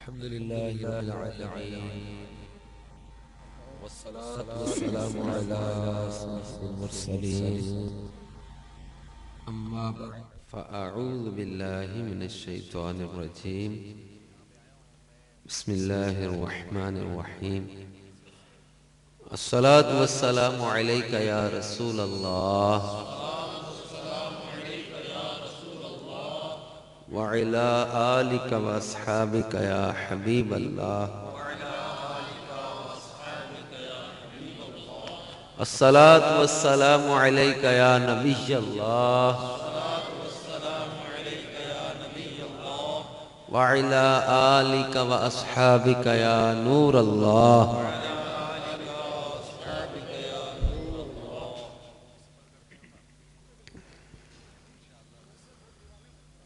الحمد لله رب العالمين والصلاة والسلام على سيد المرسلين أما بعد فأعوذ بالله من الشيطان الرجيم بسم الله الرحمن الرحيم الصلاة والسلام عليك يا رسول الله وعلى آلك وأصحابك يا حبيب الله الصلاة والسلام عليك يا نبي الله وعلى آلك وأصحابك يا نور الله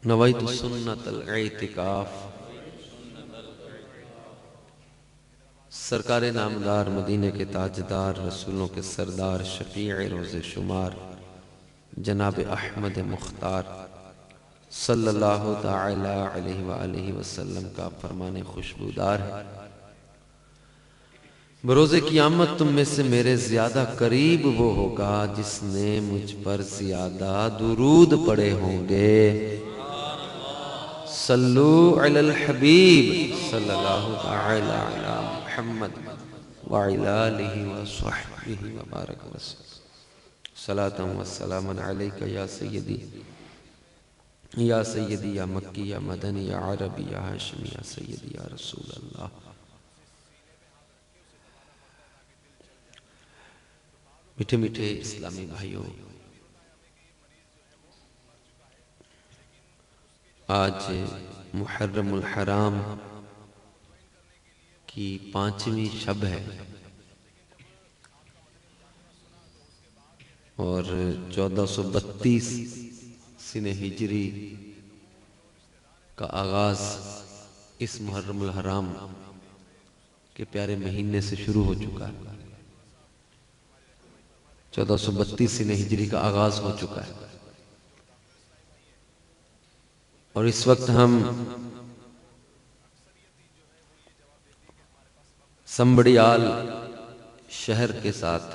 نویت سنت الاعتکاف سرکار نامدار مدینے کے تاجدار رسولوں کے سردار شفیع روز شمار جناب احمد مختار صلی اللہ تعالی علیہ وآلہ وسلم کا فرمان خوشبودار ہے بروز قیامت تم میں سے میرے زیادہ قریب وہ ہوگا جس نے مجھ پر زیادہ درود پڑے ہوں گے صلو علی الحبیب صلی اللہ تعالی علی محمد وعلی آلہ وصحبہ وبارک وسلم صلاة والسلام علیکہ یا سیدی یا مکی یا مدنی یا عربی یا ہاشمی یا سیدی یا رسول اللہ میٹھے میٹھے اسلامی بھائیوں، آج محرم الحرام کی 5ویں شب ہے اور 1432 سنہ ہجری کا آغاز اس محرم الحرام کے پیارے مہینے سے شروع ہو چکا ہے۔ 1432 سنہ ہجری کا آغاز ہو چکا ہے اور اس وقت ہم سمبڑیال شہر کے ساتھ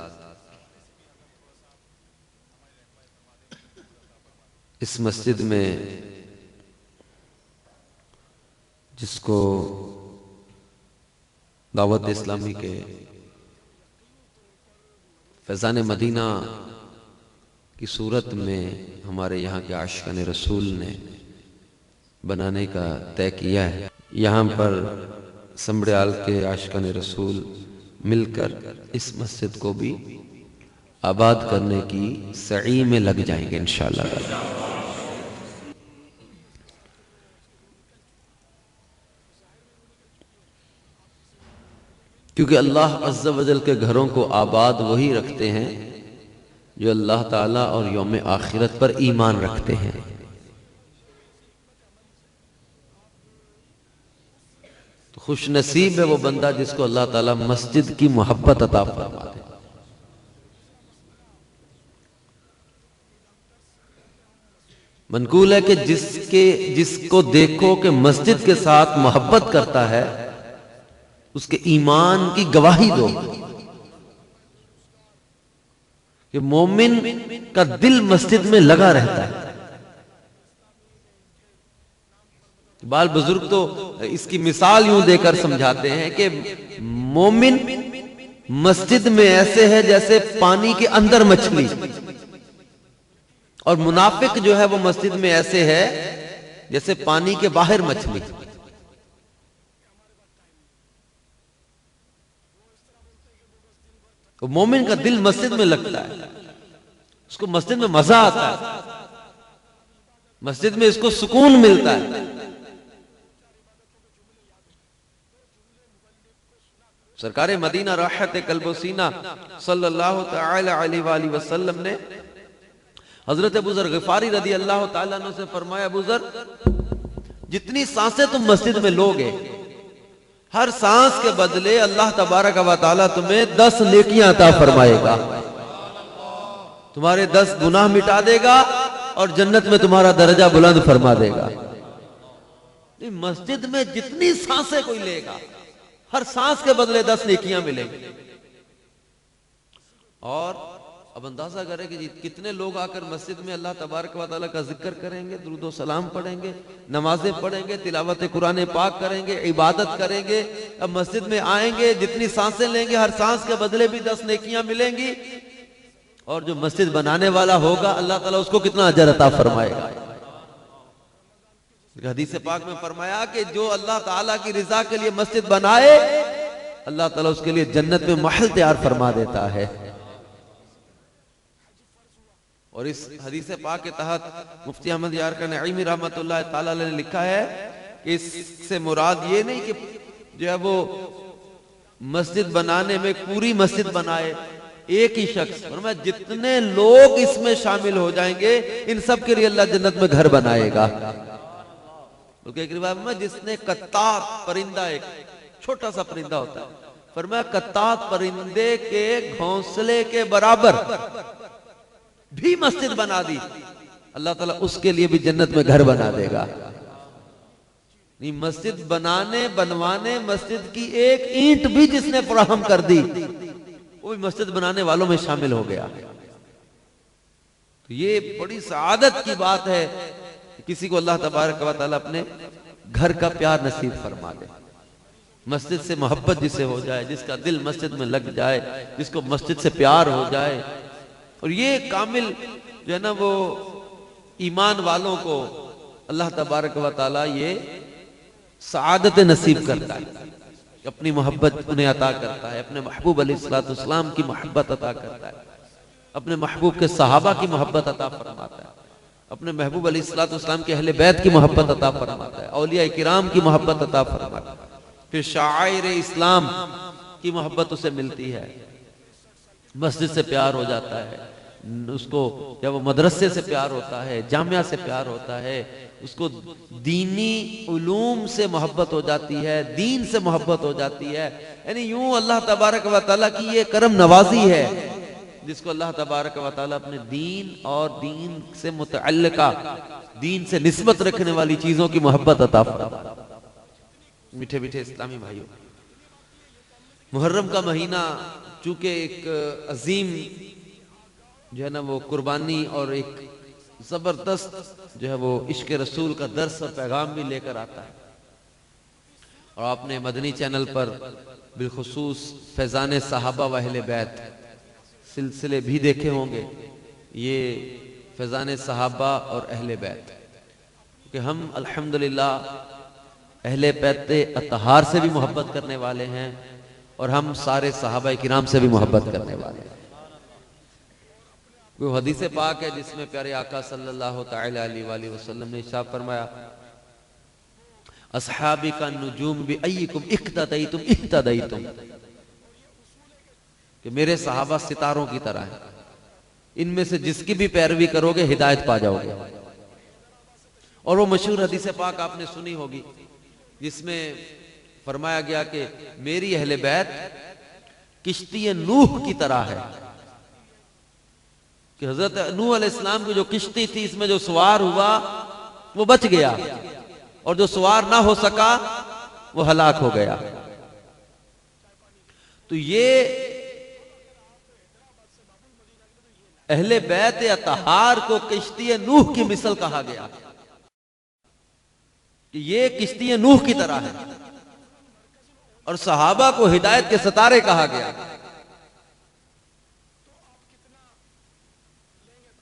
اس مسجد میں، جس کو دعوت اسلامی کے فیضان مدینہ کی صورت میں ہمارے یہاں کے عاشقان رسول نے بنانے کا طے کیا ہے۔ یہاں پر سمبڑیال کے عاشقان رسول مل کر اس مسجد کو بھی آباد کرنے کی سعی میں لگ جائیں گے انشاءاللہ۔ کیونکہ اللہ عز و جل کے گھروں کو آباد وہی رکھتے ہیں جو اللہ تعالیٰ اور یوم آخرت پر ایمان رکھتے ہیں۔ خوش نصیب ہے وہ بندہ جس کو اللہ تعالیٰ مسجد کی محبت عطا فرما دے۔ منقول ہے کہ جس کو دیکھو کہ مسجد کے ساتھ محبت کرتا ہے اس کے ایمان کی گواہی دو کہ مومن کا دل مسجد میں لگا رہتا ہے۔ بال بزرگ تو اس کی مثال یوں دے کر سمجھاتے ہیں کہ مومن مسجد میں ایسے ہے جیسے پانی کے اندر مچھلی، اور منافق جو ہے وہ مسجد میں ایسے ہے جیسے پانی کے باہر مچھلی۔ تو مومن کا دل مسجد میں لگتا ہے، اس کو مسجد میں مزہ آتا ہے، مسجد میں اس کو سکون ملتا ہے۔ سرکار مدینہ راحت قلب و سینہ صلی اللہ تعالی علیہ وآلہ وسلم نے حضرت ابو ذر غفاری رضی اللہ تعالیٰ عنہ سے فرمایا، ابو ذر جتنی سانسیں تم مسجد میں لوگے، ہر سانس کے بدلے اللہ تبارک و تعالیٰ تمہیں 10 نیکیاں عطا فرمائے گا، تمہارے 10 گناہ مٹا دے گا اور جنت میں تمہارا درجہ بلند فرما دے گا۔ مسجد میں جتنی سانسیں کوئی لے گا ہر سانس کے بدلے 10 نیکیاں ملیں گی. اور اب اندازہ کریں کہ کتنے لوگ آ کر مسجد میں اللہ تبارک و تعالیٰ کا ذکر کریں گے, درود و سلام پڑھیں گے, نمازیں پڑھیں گے, تلاوت قرآن پاک کریں گے, عبادت کریں گے. اب مسجد میں آئیں گے, جتنی سانسیں لیں گے ہر سانس کے بدلے بھی 10 نیکیاں ملیں گی. اور جو مسجد بنانے والا ہوگا اللہ تعالیٰ اس کو کتنا اجر عطا فرمائے گا. حدیث پاک میں فرمایا کہ جو اللہ تعالیٰ کی رضا کے لیے مسجد بنائے اللہ تعالیٰ اس کے لیے جنت میں محل تیار فرما دیتا ہے. اور اس حدیث پاک کے تحت مفتی احمد یارکا نعیمی رحمت اللہ تعالیٰ نے لکھا ہے کہ اس سے مراد یہ نہیں کہ جو ہے وہ مسجد بنانے میں پوری مسجد بنائے ایک ہی شخص, فرمایا جتنے لوگ اس میں شامل ہو جائیں گے ان سب کے لیے اللہ جنت میں گھر بنائے گا. بلکہ ایک روایت میں جس نے قطات پرندہ, ایک چھوٹا سا پرندہ ہوتا ہے, فرمایا قطات پرندے کے گھونسلے کے برابر بھی مسجد بنا دی اللہ تعالیٰ اس کے لیے بھی جنت میں گھر بنا دے گا. مسجد بنوانے مسجد کی ایک اینٹ بھی جس نے فراہم کر دی وہ بھی مسجد بنانے والوں میں شامل ہو گیا. تو یہ بڑی سعادت کی بات ہے کہ کسی کو اللہ تبارک و تعالیٰ اپنے گھر کا پیار نصیب فرما دے, مسجد سے محبت جسے ہو جائے, جس کا دل مسجد میں لگ جائے, جس کو مسجد سے پیار ہو جائے. اور یہ کامل جو ہے نا وہ ایمان والوں کو اللہ تبارک و تعالیٰ یہ سعادت نصیب کرتا ہے, اپنی محبت انہیں عطا کرتا ہے, اپنے محبوب علیہ الصلوۃ والسلام کی محبت عطا کرتا ہے, اپنے محبوب کے صحابہ کی محبت عطا فرماتا ہے, اپنے محبوب علیہ الصلوۃ والسلام کے اہل بیت کی محبت عطا فرماتا ہے, اولیاء کرام کی محبت عطا فرماتا ہے. پھر شعائر اسلام کی محبت اسے ملتی ہے, مسجد سے پیار ہو جاتا ہے اس کو, جب وہ مدرسے سے پیار ہوتا ہے, جامعہ سے پیار ہوتا ہے, اس کو دینی علوم سے محبت ہو جاتی ہے, دین سے محبت ہو جاتی ہے. یعنی یوں اللہ تبارک و تعالیٰ کی یہ کرم نوازی ہے جس کو اللہ تبارک و تعالیٰ اپنے دین اور دین سے متعلقہ, دین سے نسبت رکھنے والی چیزوں کی محبت عطا فرماتا ہے. میٹھے میٹھے اسلامی بھائیوں, محرم کا مہینہ چونکہ ایک عظیم جو ہے نا وہ قربانی اور ایک زبردست جو ہے وہ عشق رسول کا درس اور پیغام بھی لے کر آتا ہے. اور آپ نے مدنی چینل پر بالخصوص فیضان صحابہ و اہل بیت سلسلے بھی دیکھے ہوں گے. یہ فیضان صحابہ اور اہل بیت کہ ہم الحمدللہ اہل بیت اطہار سے بھی محبت کرنے والے ہیں اور ہم سارے صحابہ کرام سے بھی محبت کرنے والے ہیں. وہ حدیث پاک ہے جس میں پیارے آقا صلی اللہ تعالی علیہ وآلہ وسلم نے ارشاد فرمایا اصحابی کا نجوم بأیکم اقتدیتم اہتدیتم, کہ میرے صحابہ ستاروں کی طرح ہیں, ان میں سے جس کی بھی پیروی کرو گے ہدایت پا جاؤ گے. اور وہ مشہور حدیث پاک آپ نے سنی ہوگی جس میں فرمایا گیا کہ میری اہل بیت کشتی نوح کی طرح ہے, کہ حضرت نوح علیہ السلام کی جو کشتی تھی اس میں جو سوار ہوا وہ بچ گیا اور جو سوار نہ ہو سکا وہ ہلاک ہو گیا. تو یہ اہل بیت اطہار کو کشتی نوح کی مثل کہا گیا کہ یہ کشتی نوح کی طرح ہے, اور صحابہ کو ہدایت کے ستارے کہا گیا.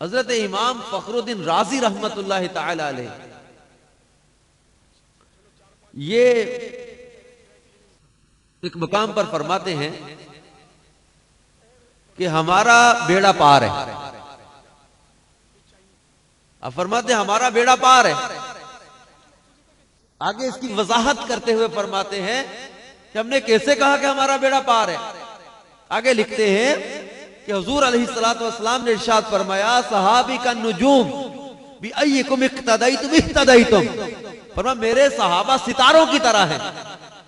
حضرت امام فخر الدین رازی رحمت اللہ تعالی علیہ یہ ایک مقام پر فرماتے ہیں کہ ہمارا بیڑا پار ہے. اب فرماتے ہیں ہمارا بیڑا پار ہے. آگے اس کی وضاحت کرتے ہوئے فرماتے ہیں کہ ہم نے کیسے کہا کہ ہمارا بیڑا پار ہے. آگے لکھتے ہیں کہ حضور علیہ السلام نے ارشاد فرمایا صحابی کا نجوم بأیکم اقتدیتم اہتدیتم, فرمایا میرے صحابہ ستاروں کی طرح ہیں,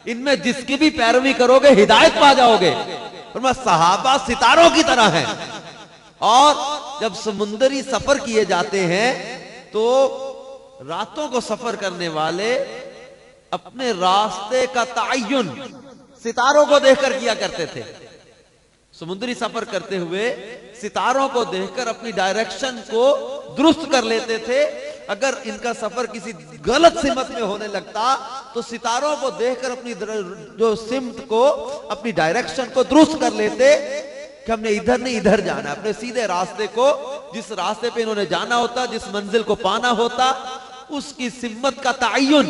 ان میں جس کی بھی پیروی کرو گے ہدایت پا جاؤ گے. فرمایا صحابہ ستاروں کی طرح ہیں. اور جب سمندری سفر کیے جاتے ہیں تو راتوں کو سفر کرنے والے اپنے راستے کا تعین ستاروں کو دیکھ کر کیا کرتے تھے. سمندری سفر کرتے ہوئے ستاروں کو دیکھ کر اپنی ڈائریکشن کو درست کر لیتے تھے. اگر ان کا سفر کسی غلط سمت میں ہونے لگتا تو ستاروں کو دیکھ کر اپنی جو سمت کو اپنی ڈائریکشن کو درست کر لیتے کہ ہم نے ادھر نہیں ادھر جانا. اپنے سیدھے راستے کو, جس راستے پہ انہوں نے جانا ہوتا, جس منزل کو پانا ہوتا, اس کی سمت کا تعین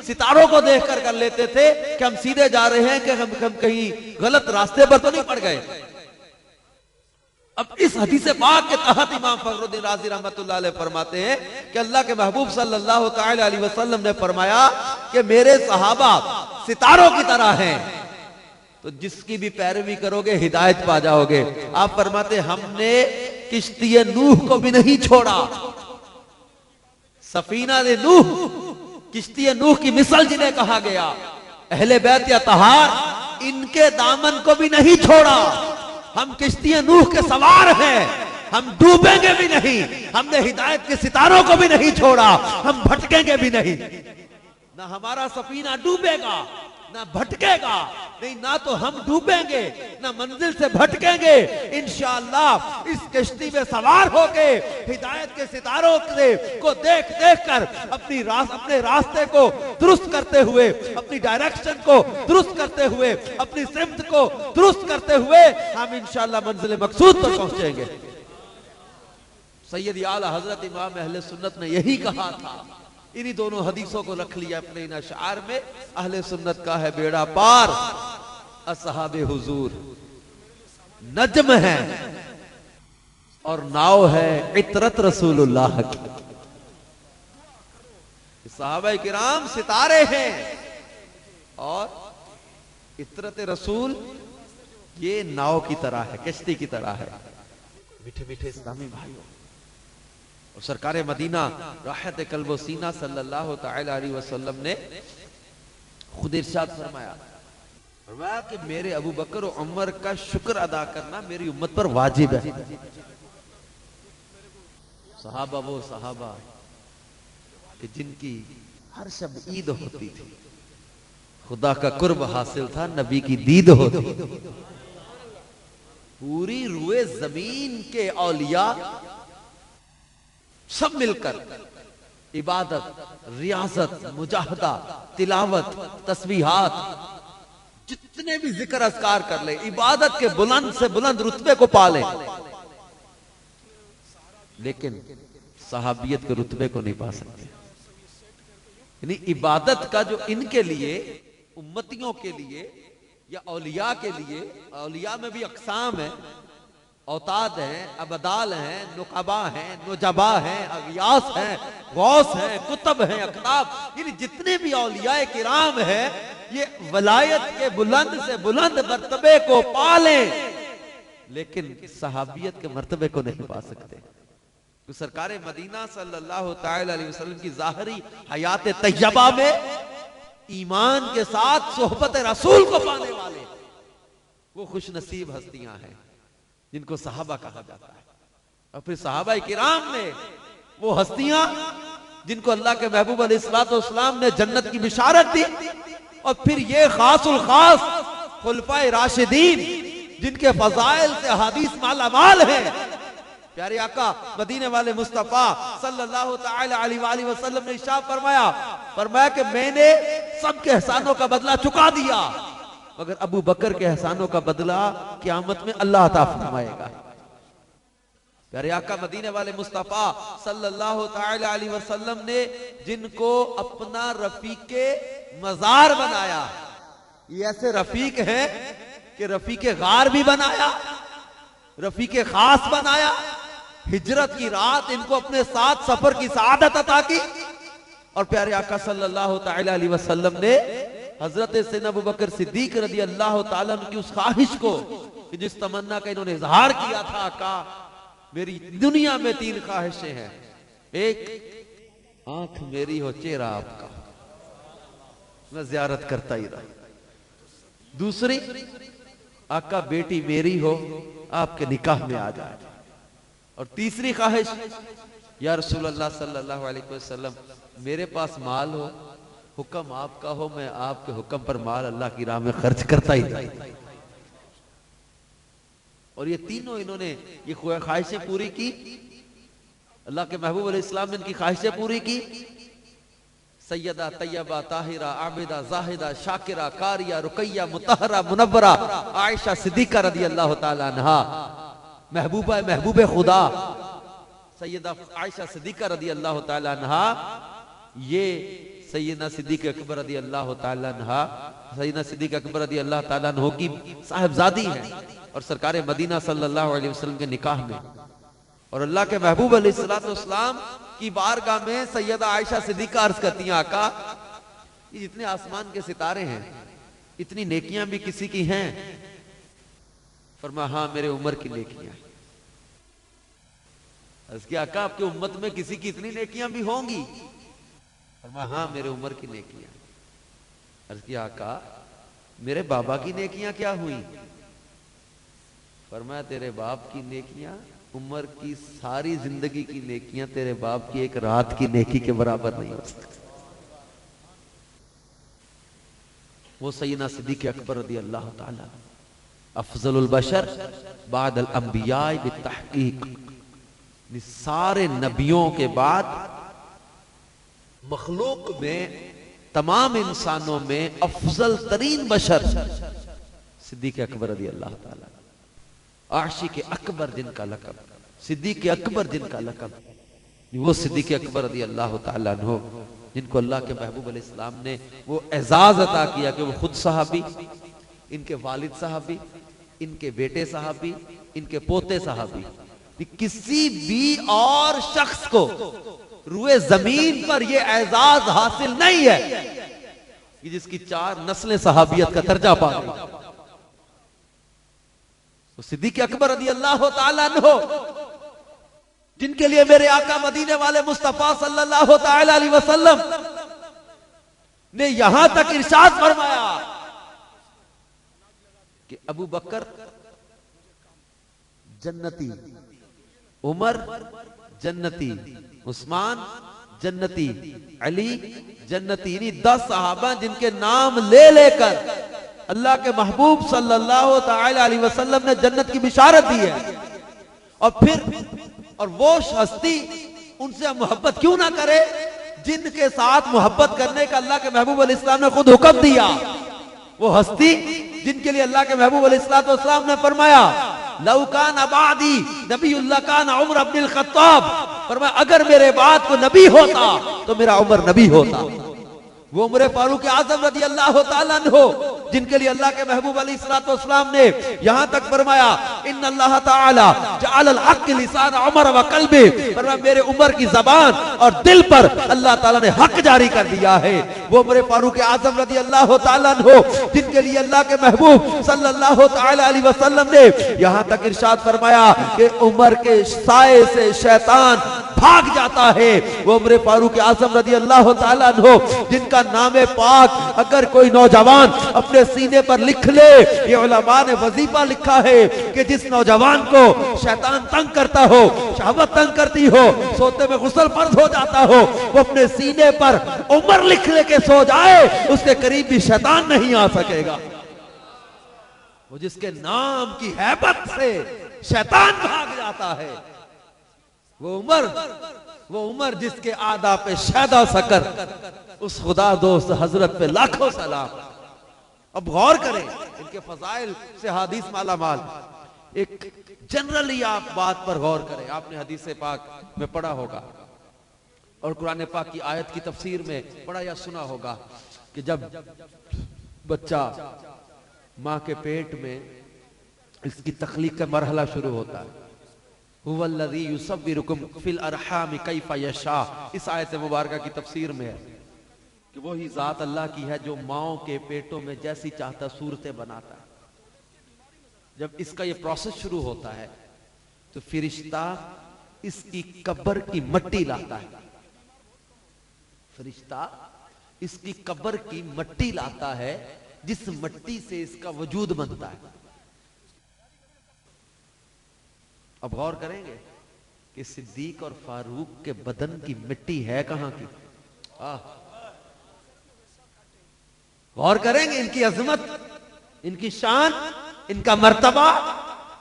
ستاروں کو دیکھ کر لیتے تھے کہ ہم سیدھے جا رہے ہیں کہ ہم کہیں غلط راستے پر تو نہیں پڑ گئے. اب اس حدیث پاک کے تحت امام فخر الدین رازی رحمۃ اللہ علیہ فرماتے ہیں کہ اللہ کے محبوب صلی اللہ تعالی علیہ وسلم نے فرمایا کہ میرے صحابہ ستاروں کی طرح ہیں, تو جس کی بھی پیروی کرو گے ہدایت پا جاؤ گے. آپ فرماتے ہم نے کشتی نوح کو بھی نہیں چھوڑا. سفینہ نوح, کشتی نوح کی مثال جنہیں کہا گیا, اہل بیت یا طہار, ان کے دامن کو بھی نہیں چھوڑا. ہم کشتی نوح کے سوار ہیں, ہم ڈوبیں گے بھی نہیں. ہم نے ہدایت کے ستاروں کو بھی نہیں چھوڑا, ہم بھٹکیں گے بھی نہیں. نہ ہمارا سفینہ ڈوبے گا, نہ بھٹکے گا, نہیں نہ تو ہم ڈوبیں گے نہ منزل سے بھٹکیں گے. انشاءاللہ اس کشتی میں سوار ہو کے ہدایت کے ستاروں کو دیکھ دیکھ کر اپنے راستے کو درست کرتے ہوئے, اپنی ڈائریکشن کو درست کرتے ہوئے, اپنی سمت کو درست کرتے ہوئے ہم انشاءاللہ منزل مقصود پر پہنچیں گے. سید اعلی حضرت امام اہل سنت نے یہی کہا تھا. انہی دونوں حدیثوں کو رکھ لیا اپنے ان اشعار میں. اہل سنت کا ہے بیڑا پار, اصحاب حضور نجم ہے اور ناؤ ہے عطرت رسول اللہ کی. صحابہ کرام ستارے ہیں اور عطرت رسول یہ ناؤ کی طرح ہے, کشتی کی طرح ہے. میٹھے میٹھے اسلامی بھائیوں, اور سرکار مدینہ راحت قلب و سینہ صلی اللہ تعالی علیہ وسلم نے خود ارشاد فرمایا کہ میرے ابو بکر و عمر کا شکر ادا کرنا میری امت پر واجب ہے. صحابہ وہ صحابہ کہ جن کی ہر شب عید ہوتی تھی, خدا کا قرب حاصل تھا, نبی کی دید ہوتی تھی. پوری روئے زمین کے اولیاء سب مل کر عبادت, ریاضت, مجاہدہ, تلاوت, تسبیحات, جتنے بھی ذکر اذکار کر لیں, عبادت کے بلند سے بلند رتبے کو پالیں, لیکن صحابیت کے رتبے کو نہیں پا سکتے. یعنی عبادت کا جو ان کے لیے, امتیوں کے لیے یا اولیاء کے لیے, اولیاء میں بھی اقسام ہیں, اوتاد ہیں, ابدال ہیں, نقبا ہیں, نجبا ہیں, اغیاس ہیں, غوث ہیں, کتب ہیں, اقطاب, یعنی جتنے بھی اولیاء کرام ہیں یہ ولایت کے بلند سے بلند مرتبے کو پالیں, لیکن صحابیت کے مرتبے کو نہیں پا سکتے. تو سرکار مدینہ صلی اللہ تعالی علیہ وسلم کی ظاہری حیات طیبہ میں ایمان کے ساتھ صحبت رسول کو پانے والے وہ خوش نصیب ہستیاں ہیں جن کو صحابہ کہا جاتا ہے. اور پھر صحابہ کرام میں وہ ہستیاں جن کو اللہ کے محبوب علیہ الصلوۃ والسلام نے جنت کی بشارت دی, اور پھر یہ خاص الخاص خلفائے راشدین جن کے فضائل سے احادیث مالا مال ہیں. پیارے آقا مدینے والے مصطفیٰ صلی اللہ تعالی علیہ وآلہ وسلم نے ارشاد فرمایا کہ میں نے سب کے احسانوں کا بدلہ چکا دیا, مگر ابو بکر کے احسانوں کا بدلہ قیامت میں اللہ عطا فرمائے گا. پیارے آقا مدینے والے مصطفیٰ صلی اللہ تعالی علیہ وسلم نے جن کو اپنا رفیق مزار بنایا, یہ ایسے رفیق ہیں کہ رفیق غار بھی بنایا, رفیق خاص بنایا, ہجرت کی رات ان کو اپنے ساتھ سفر کی سعادت عطا کی. اور پیارے آقا صلی اللہ تعالی علیہ وسلم نے حضرت سیدنا ابو بکر صدیق رضی اللہ تعالیٰ عنہ کی اس خواہش کو کہ جس تمنا کا انہوں نے اظہار کیا تھا, کہا میری دنیا میں 3 خواہشیں ہیں, ایک آنکھ میری ہو چہرہ آپ کا, میں زیارت کرتا ہی رہا. دوسری آقا بیٹی میری ہو, آپ کے نکاح میں آ جائے. اور تیسری خواہش یا رسول اللہ صلی اللہ علیہ وسلم میرے پاس مال ہو, حکم آپ کا ہو میں آپ کے حکم پر مال اللہ کی راہ میں خرچ کرتا ہی تھا. اور یہ تینوں انہوں نے یہ خواہشیں پوری کی. اللہ کے محبوب علیہ السلام نے ان کی خواہشیں پوری کی. سیدہ طیبہ طاہرہ عابدہ زاہدہ شاکرہ قاریہ رقیہ مطہرہ منورہ عائشہ صدیقہ رضی اللہ تعالیٰ عنہا محبوب خدا سیدہ عائشہ صدیقہ رضی اللہ تعالیٰ عنہا یہ سیدنا صدیق اکبر رضی اللہ تعالیٰ عنہا سیدنا صدیق اکبر رضی اللہ تعالیٰ عنہ کی صاحبزادی ہیں اور سرکار مدینہ صلی اللہ علیہ وسلم کے نکاح میں. اور اللہ کے محبوب علیہ السلام کی بارگاہ میں سیدہ عائشہ صدیقہ عرض کرتی ہیں آقا یہ جتنے آسمان کے ستارے ہیں اتنی نیکیاں بھی کسی کی ہیں؟ فرمایا ہاں میرے عمر کی نیکیاں. عرض کیا آقا آپ کی امت میں کسی کی اتنی نیکیاں بھی ہوں گی؟ فرمایا ہاں میرے عمر کی نیکیاں. عرض کیا آقا میرے بابا کی نیکیاں کیا ہوئی؟ فرمایا تیرے باپ کی نیکیاں عمر کی ساری زندگی کی نیکیاں تیرے باپ کی ایک رات کی نیکی کے برابر نہیں ہو سکتی. وہ سیدنا صدیق اکبر رضی اللہ تعالی افضل البشر بعد الانبیاء بالتحقیق، سارے نبیوں کے بعد مخلوق میں تمام انسانوں میں افضل ترین بشر صدیق اکبر رضی اللہ تعالی عاشق اکبر جن کا لقب صدیق اکبر جن کا لقب وہ صدیق اکبر رضی اللہ تعالیٰ عنہ جن کو اللہ کے محبوب علیہ السلام نے وہ اعزاز عطا کیا کہ وہ خود صحابی، ان کے والد صحابی، ان کے بیٹے صحابی، ان کے پوتے صحابی. کسی بھی اور شخص کو روئے زمین پر یہ اعزاز حاصل نہیں ہے کہ جس کی 4 نسلیں صحابیت کا درجہ پا گئی. صدیق اکبر رضی اللہ تعالیٰ عنہ جن کے لیے میرے آقا مدینے والے مصطفیٰ صلی اللہ تعالیٰ علیہ وسلم نے یہاں تک ارشاد فرمایا کہ ابو بکر جنتی، عمر جنتی، عثمان جنتی، علی جنتی. یعنی 10 صحابہ جن کے نام لے لے کر اللہ کے محبوب صلی اللہ تعالی علیہ وسلم نے جنت کی بشارت دی ہے. اور پھر اور وہ ہستی ان سے محبت کیوں نہ کرے جن کے ساتھ محبت کرنے کا اللہ کے محبوب علیہ السلام نے خود حکم دیا. وہ ہستی جن کے لیے اللہ کے محبوب علیہ السلام نے فرمایا لو کان بعدی نبی اللہ کان عمر بن الخطاب، فرمایا اگر میرے بعد کو نبی ہوتا تو میرا عمر نبی ہوتا. وہ عمر فاروق اعظم رضی اللہ تعالیٰ عنہ جن کے لیے اللہ کے محبوب علیہ السلام نے یہاں تک فرمایا ان اللہ تعالی جعل الحق لسان عمر و قلبی، فرمایا میرے عمر کی زبان اور دل پر اللہ تعالیٰ نے حق جاری کر دیا ہے. وہ عمر فاروق اعظم رضی اللہ تعالیٰ عنہ جن کے لیے اللہ کے محبوب صلی اللہ تعالی علیہ وسلم نے یہاں تک ارشاد فرمایا کہ عمر کے سائے سے شیطان بھاگ جاتا ہے. وہ عمر فاروق اعظم رضی اللہ تعالیٰ عنہ جن کا نام پاک اگر کوئی نوجوان اپنے سینے پر لکھ لے، یہ علماء نے وظیفہ لکھا ہے کہ جس نوجوان کو شیطان تنگ کرتا ہو، شہوت تنگ کرتی ہو، سوتے میں غسل فرض ہو جاتا ہو، وہ اپنے سینے پر عمر لکھ لے کے سو جائے، اس کے قریب بھی شیطان نہیں آ سکے گا. وہ جس کے نام کی ہیبت سے شیطان بھاگ جاتا ہے، وہ عمر جس کے آدھا پہ شیدا سکر، اس خدا دوست حضرت پہ لاکھوں سلام. اب غور کریں ان کے فضائل سے حدیث مالا مال. ایک جنرلی آپ بات پر غور کریں. آپ نے حدیث پاک میں پڑھا ہوگا اور قرآن پاک کی آیت کی تفسیر میں پڑھا یا سنا ہوگا کہ جب بچہ ماں کے پیٹ میں اس کی تخلیق کا مرحلہ شروع ہوتا ہے، هو الذی یصورکم فی الارحام کیف یشاء، اس آیت مبارکہ کی تفسیر میں ہے کہ وہی ذات اللہ کی ہے جو ماؤں کے پیٹوں میں جیسی چاہتا صورتیں بناتا ہے. جب اس کا یہ پروسیس شروع ہوتا ہے تو فرشتہ اس کی قبر کی مٹی لاتا ہے. فرشتہ اس کی قبر کی مٹی لاتا ہے جس مٹی سے اس کا وجود بنتا ہے. اب غور کریں گے کہ صدیق اور فاروق کے بدن کی مٹی ہے کہاں کی؟ غور کریں گے ان کی عظمت، ان کی شان، ان کا مرتبہ،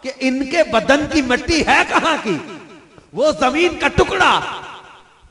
کہ ان کے بدن کی مٹی ہے کہاں کی؟ وہ زمین کا ٹکڑا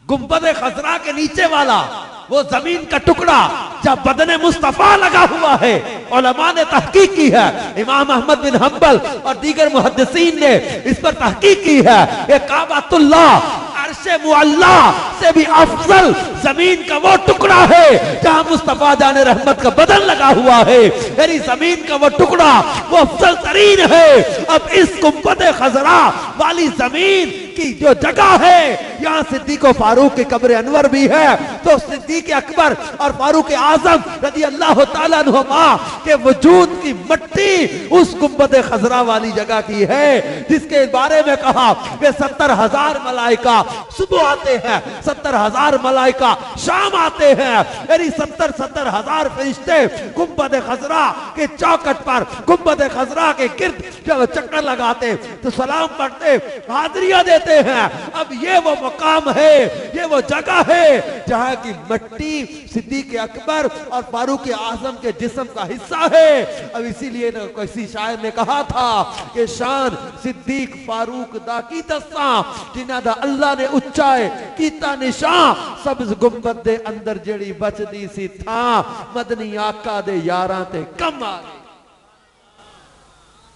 گنبد خضرا کے نیچے والا، وہ زمین کا ٹکڑا جب بدن مصطفیٰ لگا ہوا ہے۔ علماء نے تحقیق کی ہے، امام احمد بن حنبل اور دیگر محدثین نے اس پر تحقیق کی ہے کہ کعبۃ اللہ عرش معلا سے بھی افضل زمین کا وہ ٹکڑا ہے جہاں مصطفیٰ جان رحمت کا بدن لگا ہوا ہے، یعنی زمین کا وہ ٹکڑا وہ افضل ترین ہے۔ اب اس گنبد خضرا والی زمین کی جو جگہ ہے، یہاں صدیق و فاروق کی قبر انور بھی ہے، تو صدیق اکبر اور فاروق اعظم رضی اللہ تعالیٰ عنہما کے وجود کی مٹی اس گنبد خضرا والی جگہ کی ہے، جس کے بارے میں کہا کہ 70,000 ملائکہ صبح آتے ہیں، 70,000 ملائکہ شام آتے ہیں، یعنی 70,000 فرشتے گنبد خضرا کے چوکٹ پر، گنبد خضرا کے گرد جب چکر لگاتے تو سلام پڑھتے، حاضریاں دیتے ہیں۔ اب یہ وہ مقام ہے، یہ وہ جگہ ہے جہاں کی مٹی صدیق اکبر اور فاروق اعظم کے جسم کا حصہ ہے۔ اب اسی لیے کسی شاعر نے کہا تھا کہ شان صدیق فاروق دا کی دستاں جنہ دا اللہ نے اچائے کیتا نشان، سبز گنبد دے اندر جڑی بچدی سی تھاں، مدنی آقا دے یاراں تے کم آ گئی۔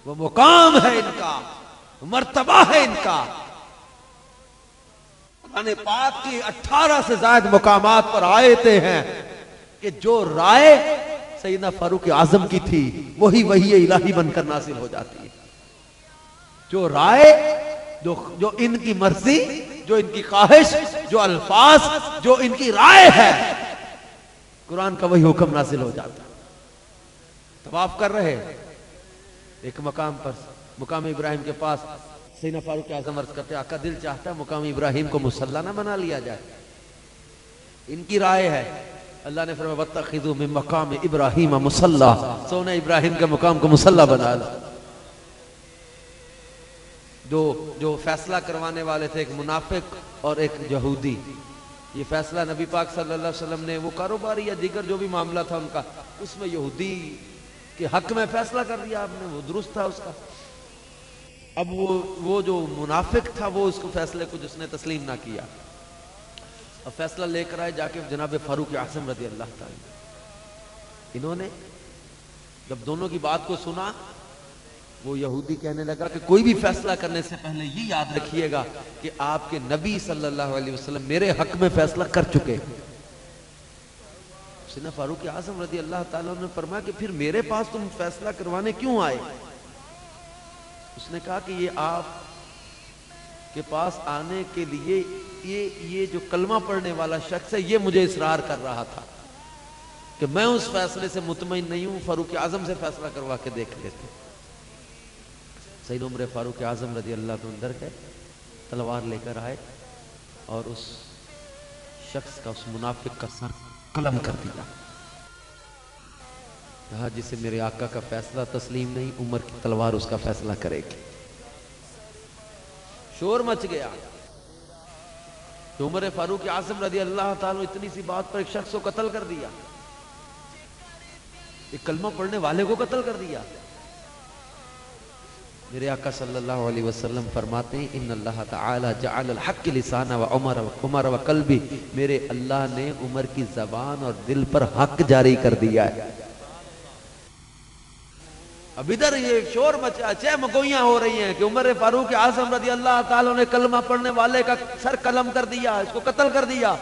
وہ مقام ہے ان کا، مرتبہ ہے ان کا۔ قرآن پاک کی 18 سے زائد مقامات پر آیتیں ہیں کہ جو رائے سیدنا فاروق اعظم کی تھی وہی الہی بن کر نازل ہو جاتی ہے۔ جو رائے، جو ان کی مرضی، جو ان کی خواہش، جو الفاظ، جو ان کی رائے ہے، قرآن کا وہی حکم نازل ہو جاتا ہے۔ طواف کر رہے ایک مقام پر، مقام ابراہیم کے پاس، سیدنا فاروق اعظم عرض کرتے آقا دل چاہتا ہے مقام ابراہیم کو مصلی نہ بنا لیا جائے۔ ان کی رائے ہے، اللہ نے فرمایا وَاتَّخِذُوا مِن مَقَامِ إِبْرَاهِيمَ مُصَلَّى، سونے ابراہیم کے مقام کو مصلی بنا لو۔ جو فیصلہ کروانے والے تھے، ایک منافق اور ایک یہودی، یہ فیصلہ نبی پاک صلی اللہ علیہ وسلم نے، وہ کاروباری یا دیگر جو بھی معاملہ تھا ان کا، اس میں یہودی کے حق میں فیصلہ کر دیا آپ نے، وہ درست تھا اس کا۔ اب وہ جو منافق تھا وہ اس کو فیصلے کو جس نے تسلیم نہ کیا، اب فیصلہ لے کر آئے جا کے جناب فاروق اعظم رضی اللہ تعالی۔ انہوں نے جب دونوں کی بات کو سنا، وہ یہودی کہنے لگا کہ کوئی بھی فیصلہ کرنے سے پہلے یہ یاد رکھیے گا کہ آپ کے نبی صلی اللہ علیہ وسلم میرے حق میں فیصلہ کر چکے۔ سیدنا فاروق اعظم رضی اللہ تعالیٰ نے فرمایا کہ پھر میرے پاس تم فیصلہ کروانے کیوں آئے؟ اس نے کہا کہ یہ آپ کے پاس آنے کے لیے یہ جو کلمہ پڑھنے والا شخص ہے یہ مجھے اصرار کر رہا تھا کہ میں اس فیصلے سے مطمئن نہیں ہوں، فاروق اعظم سے فیصلہ کروا کے دیکھ لیتے۔ سید عمر فاروق اعظم رضی اللہ عنہ اندر گئے، تلوار لے کر آئے اور اس شخص کا، اس منافق کا سر قلم کر دیا۔ کہا جسے میرے آقا کا فیصلہ تسلیم نہیں، عمر کی تلوار اس کا فیصلہ کرے گی۔ شور مچ گیا کہ عمر فاروق اعظم رضی اللہ تعالیٰ اتنی سی بات پر ایک شخص کو قتل کر دیا، ایک کلمہ پڑھنے والے کو قتل کر دیا۔ میرے آقا صلی اللہ علیہ وسلم فرماتے ہیں ان اللہ تعالی جعل الحق لسانہ و عمر و قلبی، میرے اللہ نے عمر کی زبان اور دل پر حق جاری کر دیا ہے۔ اب ادھر یہ شور مچا، چہ مگوئیاں ہو رہی ہیں کہ عمر فاروق اعظم رضی اللہ تعالیٰ نے کلمہ پڑھنے والے کا سر قلم کر دیا، اس کو قتل کر دیا۔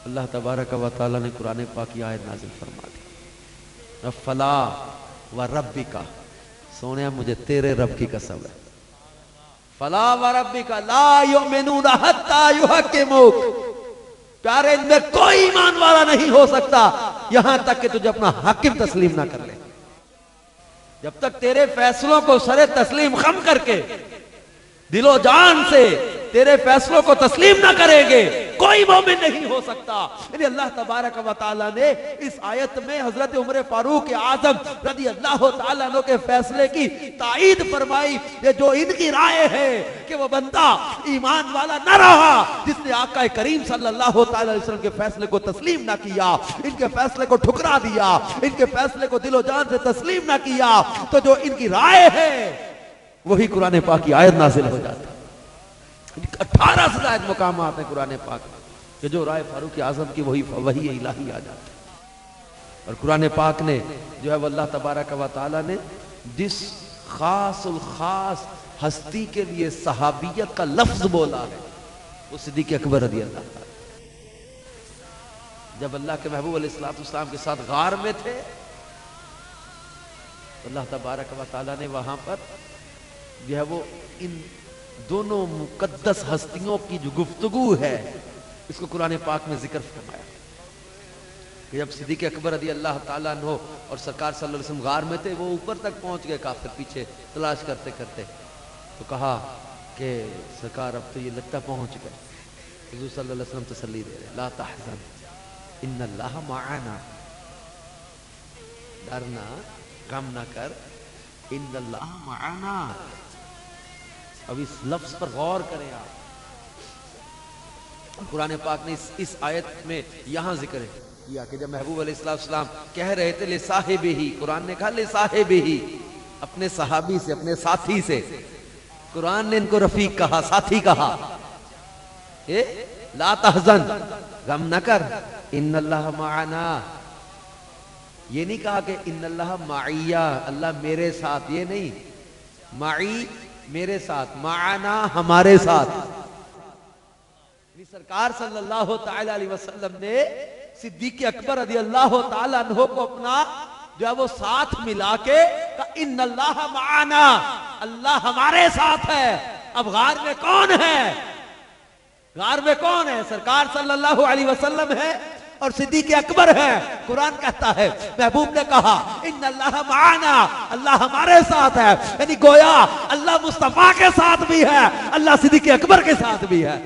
اللہ تبارک و تعالیٰ نے قرآن پاک کی آیت نازل فرما دی، فلا و ربک، سونیا مجھے تیرے رب کی قسم ہے، فلا و ربک لا یؤمنون حتی یحکموک، پیارے ان میں کوئی ایمان والا نہیں ہو سکتا یہاں تک کہ تجھے اپنا حاکم تسلیم نہ کر لے۔ جب تک تیرے فیصلوں کو سر تسلیم خم کر کے دل و جان سے تیرے فیصلوں کو تسلیم نہ کریں گے، کوئی مومن نہیں ہو سکتا۔ یعنی اللہ تبارک و تعالیٰ نے اس آیت میں حضرت عمر فاروق اعظم رضی اللہ تعالیٰ عنہ کے فیصلے کی تائید فرمائی۔ یہ جو ان کی رائے ہے کہ وہ بندہ ایمان والا نہ رہا جس نے آقا کریم صلی اللہ تعالیٰ علیہ وسلم کے فیصلے کو تسلیم نہ کیا، ان کے فیصلے کو ٹھکرا دیا، ان کے فیصلے کو دل و جان سے تسلیم نہ کیا، تو جو ان کی رائے ہے وہی قرآن پاک کی آیت نازل ہو جاتی ہے۔ 18 سے زائد مقامات ہیں قرآن پاک میں کہ جو رائے فاروق اعظم کی وہی الہی آ جاتی ہے۔ اور قرآن پاک نے جو ہے وہ اللہ تبارک و تعالیٰ نے جس خاص الخاص ہستی کے لیے صحابیت کا لفظ بولا ہے وہ صدیق اکبر رضی اللہ تعالیٰ۔ جب اللہ کے محبوب علیہ السلام کے ساتھ غار میں تھے اللہ تبارک و تعالیٰ نے وہاں پر جو ہے وہ ان دونوں مقدس ہستیوں کی جو گفتگو ہے اس کو قرآن پاک میں ذکر فرمایا کہ جب صدیق اکبر رضی اللہ تعالیٰ عنہ اور سرکار صلی اللہ علیہ وسلم غار میں تھے، وہ اوپر تک پہنچ گئے، کافر پیچھے تلاش کرتے کرتے، تو کہا کہ سرکار اب تو یہ لگتا پہنچ گئے۔ حضور صلی اللہ علیہ وسلم تسلی دے رہے، لا تحزن ان اللہ معنا، ڈرنا غم نہ کر، ان اللہ معنا۔ اب اس لفظ پر غور کریں آپ، قرآن پاک نے اس آیت میں یہاں ذکر کیا کہ جب محبوب علیہ السلام کہہ رہے تھے لصاحبہ، قرآن نے کہا لصاحبہ، اپنے صحابی سے، اپنے ساتھی سے، قرآن نے ان کو رفیق کہا، ساتھی کہا، لا تحزن، غم نہ کر، ان اللہ معنا۔ یہ نہیں کہا کہ ان اللہ معیہ، اللہ میرے ساتھ، یہ نہیں، معی میرے ساتھ، معنا ہمارے ساتھ۔ سرکار صلی اللہ تعالی علیہ وسلم نے صدیق اکبر رضی اللہ تعالی عنہ کو اپنا جو ہے وہ ساتھ ملا کے کہا ان اللہ معنا، اللہ ہمارے ساتھ ہے۔ اب غار میں کون ہے؟ غار میں کون ہے؟ سرکار صلی اللہ علیہ وسلم ہے اور صدیق اکبر ہے۔ قرآن کہتا ہے، محبوب نے کہا ان اللہ معنا، اللہ ہمارے ساتھ ہے، یعنی گویا اللہ مصطفیٰ کے ساتھ بھی ہے، اللہ صدیق اکبر کے ساتھ بھی ہے۔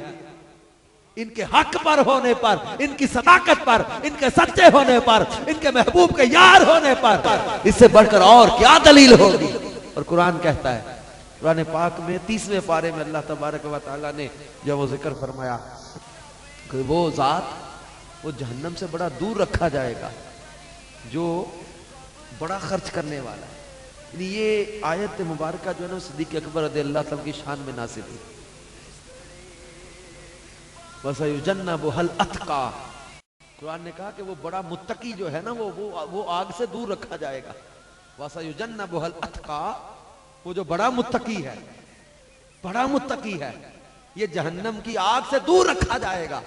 ان کے حق پر ہونے پر، ان کی صداقت پر، ان کے سچے ہونے پر، ان کے محبوب کے یار ہونے پر اس سے بڑھ کر اور کیا دلیل ہوگی؟ اور قرآن کہتا ہے، قرآن پاک میں 30ویں پارے میں اللہ تبارک و تعالیٰ نے جو وہ ذکر فرمایا کہ وہ ذات وہ جہنم سے بڑا دور رکھا جائے گا جو بڑا خرچ کرنے والا ہے۔ یعنی یہ آیت مبارکہ جو ہے نا صدیق اکبر رضی اللہ تعالیٰ کی شان میں نازل ہوئی۔ وَسَيُجَنَّبُهَا الْأَتْقَى، قرآن نے کہا کہ وہ بڑا متقی جو ہے نا وہ آگ سے دور رکھا جائے گا۔ وَسَيُجَنَّبُهَا الْأَتْقَى، وہ جو بڑا متقی ہے، بڑا متقی ہے، یہ جہنم کی آگ سے دور رکھا جائے گا۔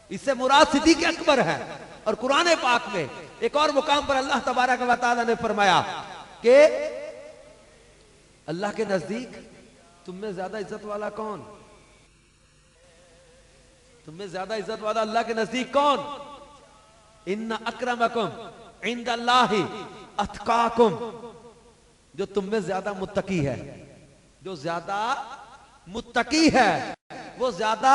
اس سے مراد صدیق اکبر ہے۔ اور قرآن پاک میں ایک اور مقام پر اللہ تبارک و تعالیٰ نے فرمایا کہ اللہ کے نزدیک تم میں زیادہ عزت والا کون؟ تم میں زیادہ عزت والا اللہ کے نزدیک کون؟ ان اکرمکم عند اللہ اتقاکم، جو تم میں زیادہ متقی ہے، جو زیادہ متقی ہے وہ زیادہ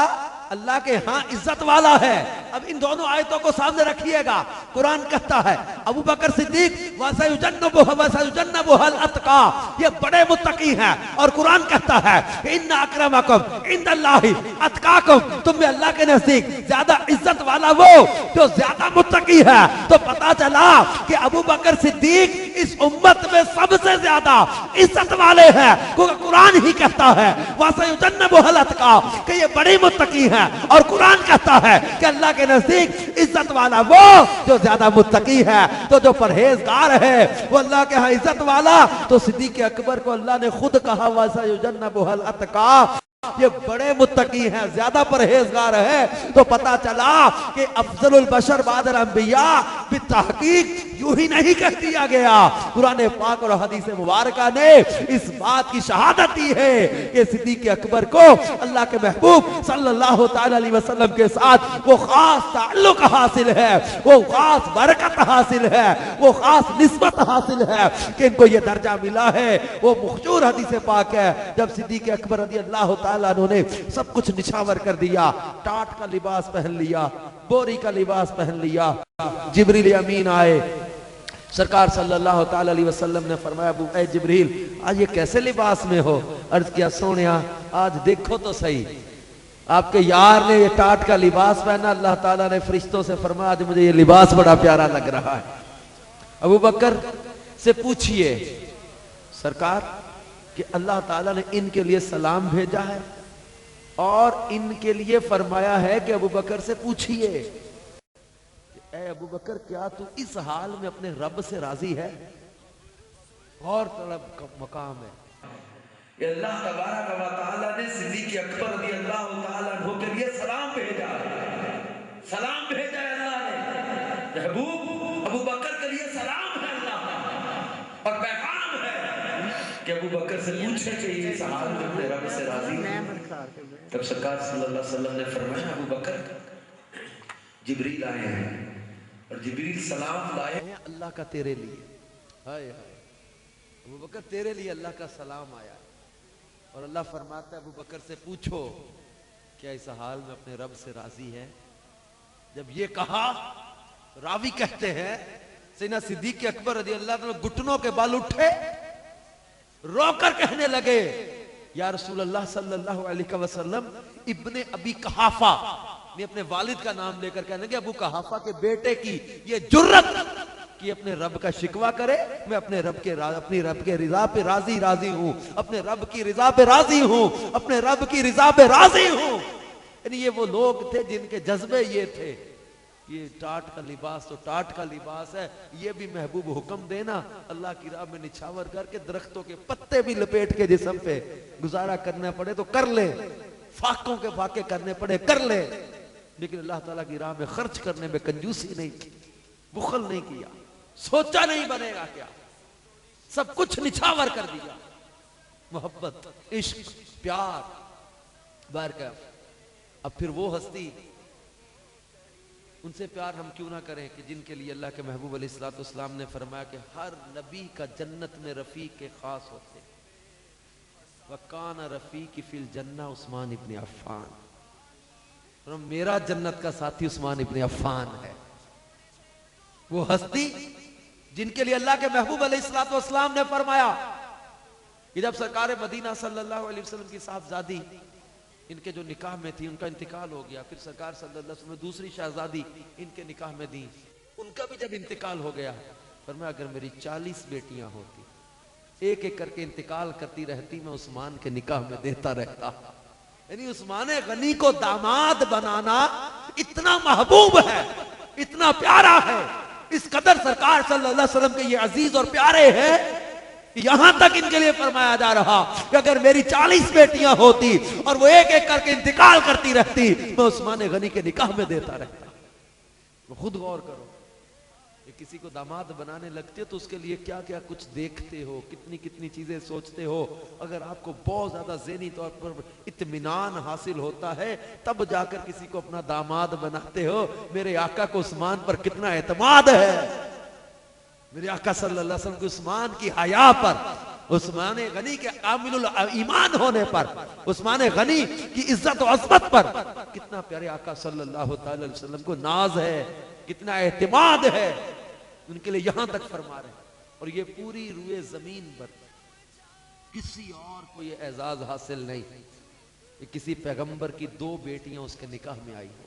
اللہ کے ہاں عزت والا ہے۔ اب ان دونوں آیتوں کو سامنے رکھیے گا، قرآن کہتا ہے ابو بکر صدیق وَسَيُجَنَّبُهَا الْأَتْقَى، یہ بڑے متقی ہیں، اور قرآن کہتا ہے ان اکرمکم عند اللہ اتقاکم، تم میں اللہ کے نزدیک زیادہ عزت والا وہ جو زیادہ متقی ہے۔ تو پتا چلا کہ ابو بکر صدیق اس امت میں سب سے زیادہ عزت والے ہیں، کیونکہ قرآن ہی کہتا ہے وَسَيُجَنَّبُهَا الْأَتْقَى کہ یہ بڑی متقی ہیں، اور قرآن کہتا ہے کہ اللہ کے نزدیک عزت والا وہ جو زیادہ متقی ہے۔ تو جو پرہیزگار ہے وہ اللہ کے ہاں عزت والا، تو صدیق اکبر کو اللہ نے خود کہا وَسَيُجَنَّبُهَا الْأَتْقَى، یہ بڑے متقی ہیں، زیادہ پرہیزگار ہے۔ تو پتا چلا کہ افضل البشر بعد الانبیاء بالتحقیق یوں ہی نہیں کہہ دیا گیا، قرآن پاک اور حدیث مبارکہ نے اس بات کی شہادت دی ہے کہ صدیق اکبر کو اللہ کے محبوب صلی اللہ تعالی علیہ وسلم کے ساتھ وہ خاص تعلق حاصل ہے، وہ خاص برکت حاصل ہے، وہ خاص نسبت حاصل ہے کہ ان کو یہ درجہ ملا ہے۔ وہ مخشور حدیث پاک ہے، جب صدیق اکبر رضی اللہ تعالیٰ عنہ نے سب کچھ نچھاور کر دیا، ٹاٹ کا لباس پہن لیا، بوری کا لباس پہن لیا، جبریل امین آئے، سرکار صلی اللہ تعالی علیہ وسلم نے فرمایا ابو اے جبریل آج یہ کیسے لباس میں ہو؟ عرض کیا سونیا آج دیکھو تو صحیح، آپ کے یار نے یہ ٹاٹ کا لباس پہنا، اللہ تعالیٰ نے فرشتوں سے فرمایا آج مجھے یہ لباس بڑا پیارا لگ رہا ہے۔ ابو بکر سے پوچھئے سرکار کہ اللہ تعالیٰ نے ان کے لیے سلام بھیجا ہے اور ان کے لیے فرمایا ہے کہ ابو بکر سے پوچھئے اے ابو بکر کیا تو اس حال میں اپنے رب سے راضی ہے؟ اور طلب کا مقام ہے کہ اللہ تبارک و تعالیٰ نے صدیق اکبر رضی اللہ تعالیٰ عنہ کے لیے سلام بھیجا ہے، سلام بھیجا ہے اللہ نے، محبوب ابو بکر کے لیے سلام ہے اللہ کا، اور پیغام ہے کہ ابو بکر سے پوچھے کہ یہ اس حال میں اپنے رب سے راضی ہے۔ تب سرکار صلی اللہ علیہ وسلم نے فرمایا ابو بکر جبریل آئے ہیں اور جبریل سلام لائے ہیں اللہ کا تیرے لیے، ہائے ہائے ابو بکر تیرے لیے اللہ کا سلام آیا، اور اللہ فرماتا ہے ابو بکر سے پوچھو کیا اس حال میں اپنے رب سے راضی ہے؟ جب یہ کہا راوی کہتے ہیں سیدنا صدیق اکبر رضی اللہ عنہ گھٹنوں کے بال اٹھے، رو کر کہنے لگے یا رسول اللہ صلی اللہ علیہ وسلم ابن ابی قحافہ نے اپنے والد کا نام لے کر کہنے لگے ابو قحافہ کے بیٹے کی یہ جرت کہ اپنے رب کا شکوہ کرے، میں اپنے رب کے رضا پہ راضی ہوں، اپنے رب کی رضا پہ راضی ہوں، اپنے رب کی رضا پہ راضی ہوں۔ یعنی یہ وہ لوگ تھے جن کے جذبے یہ تھے، یہ ٹاٹ کا لباس تو ٹاٹ کا لباس ہے، یہ بھی محبوب حکم دینا اللہ کی راہ میں نچھاور کر کے درختوں کے پتے بھی لپیٹ کے جسم پہ گزارا کرنا پڑے تو کر لے، فاقوں کے فاقے کرنے پڑے کر لے، لیکن اللہ تعالیٰ کی راہ میں خرچ کرنے میں کنجوسی نہیں کی، بخل نہیں کیا، سوچا نہیں بنے گا کیا، سب کچھ نچھاور کر دیا، محبت عشق پیار بارکاہ۔ اب پھر وہ ہستی ان سے پیار ہم کیوں نہ کریں کہ جن کے لیے اللہ کے محبوب علیہ الصلوۃ والسلام نے فرمایا کہ ہر نبی کا جنت میں رفیق کے خاص ہوتے ہیں، وَكَانَ رَفِيقِ فِي الْجَنَّةِ عثمان ابن عفان، اور میرا جنت کا ساتھی عثمان ابن عفان ہے، وہ ہستی جن کے لیے اللہ کے محبوب علیہ الصلوۃ والسلام نے فرمایا کہ جب سرکار مدینہ صلی اللہ علیہ وسلم کی صاحبزادی ان کے جو نکاح میں تھی ان کا انتقال ہو گیا، پھر سرکار صلی اللہ علیہ وسلم نے دوسری شہزادی ان کے نکاح میں دی، ان کا بھی جب انتقال ہو گیا فرمایا اگر میری 40 بیٹیاں ہوتی ایک ایک کر کے انتقال کرتی رہتی میں عثمان کے نکاح میں دیتا رہتا۔ یعنی عثمان غنی کو داماد بنانا اتنا محبوب ہے، اتنا پیارا ہے، اس قدر سرکار صلی اللہ علیہ وسلم کے یہ عزیز اور پیارے ہیں، یہاں تک ان کے لیے فرمایا جا رہا کہ اگر میری 40 بیٹیاں ہوتی اور وہ ایک ایک کر کے انتقال کرتی رہتی میں عثمان غنی کے نکاح میں دیتا رہتا۔ خود غور کرو کہ کسی کو داماد بنانے لگتے ہو تو اس کے لیے کیا کیا کچھ دیکھتے ہو، کتنی کتنی چیزیں سوچتے ہو، اگر آپ کو بہت زیادہ ذہنی طور پر اطمینان حاصل ہوتا ہے تب جا کر کسی کو اپنا داماد بناتے ہو۔ میرے آقا کو عثمان پر کتنا اعتماد ہے، میرے آقا صلی اللہ علیہ وسلم کو عثمان کی حیا پر، عثمان غنی کے کامل ایمان ہونے پر، عثمان غنی کی عزت و عظمت پر کتنا پیارے آقا صلی اللہ تعالی علیہ وسلم کو ناز ہے، کتنا اعتماد ہے، ان کے لیے یہاں تک فرما رہے ہیں۔ اور یہ پوری روئے زمین پر کسی اور کو یہ اعزاز حاصل نہیں کہ کسی پیغمبر کی 2 بیٹیاں اس کے نکاح میں آئی ہو،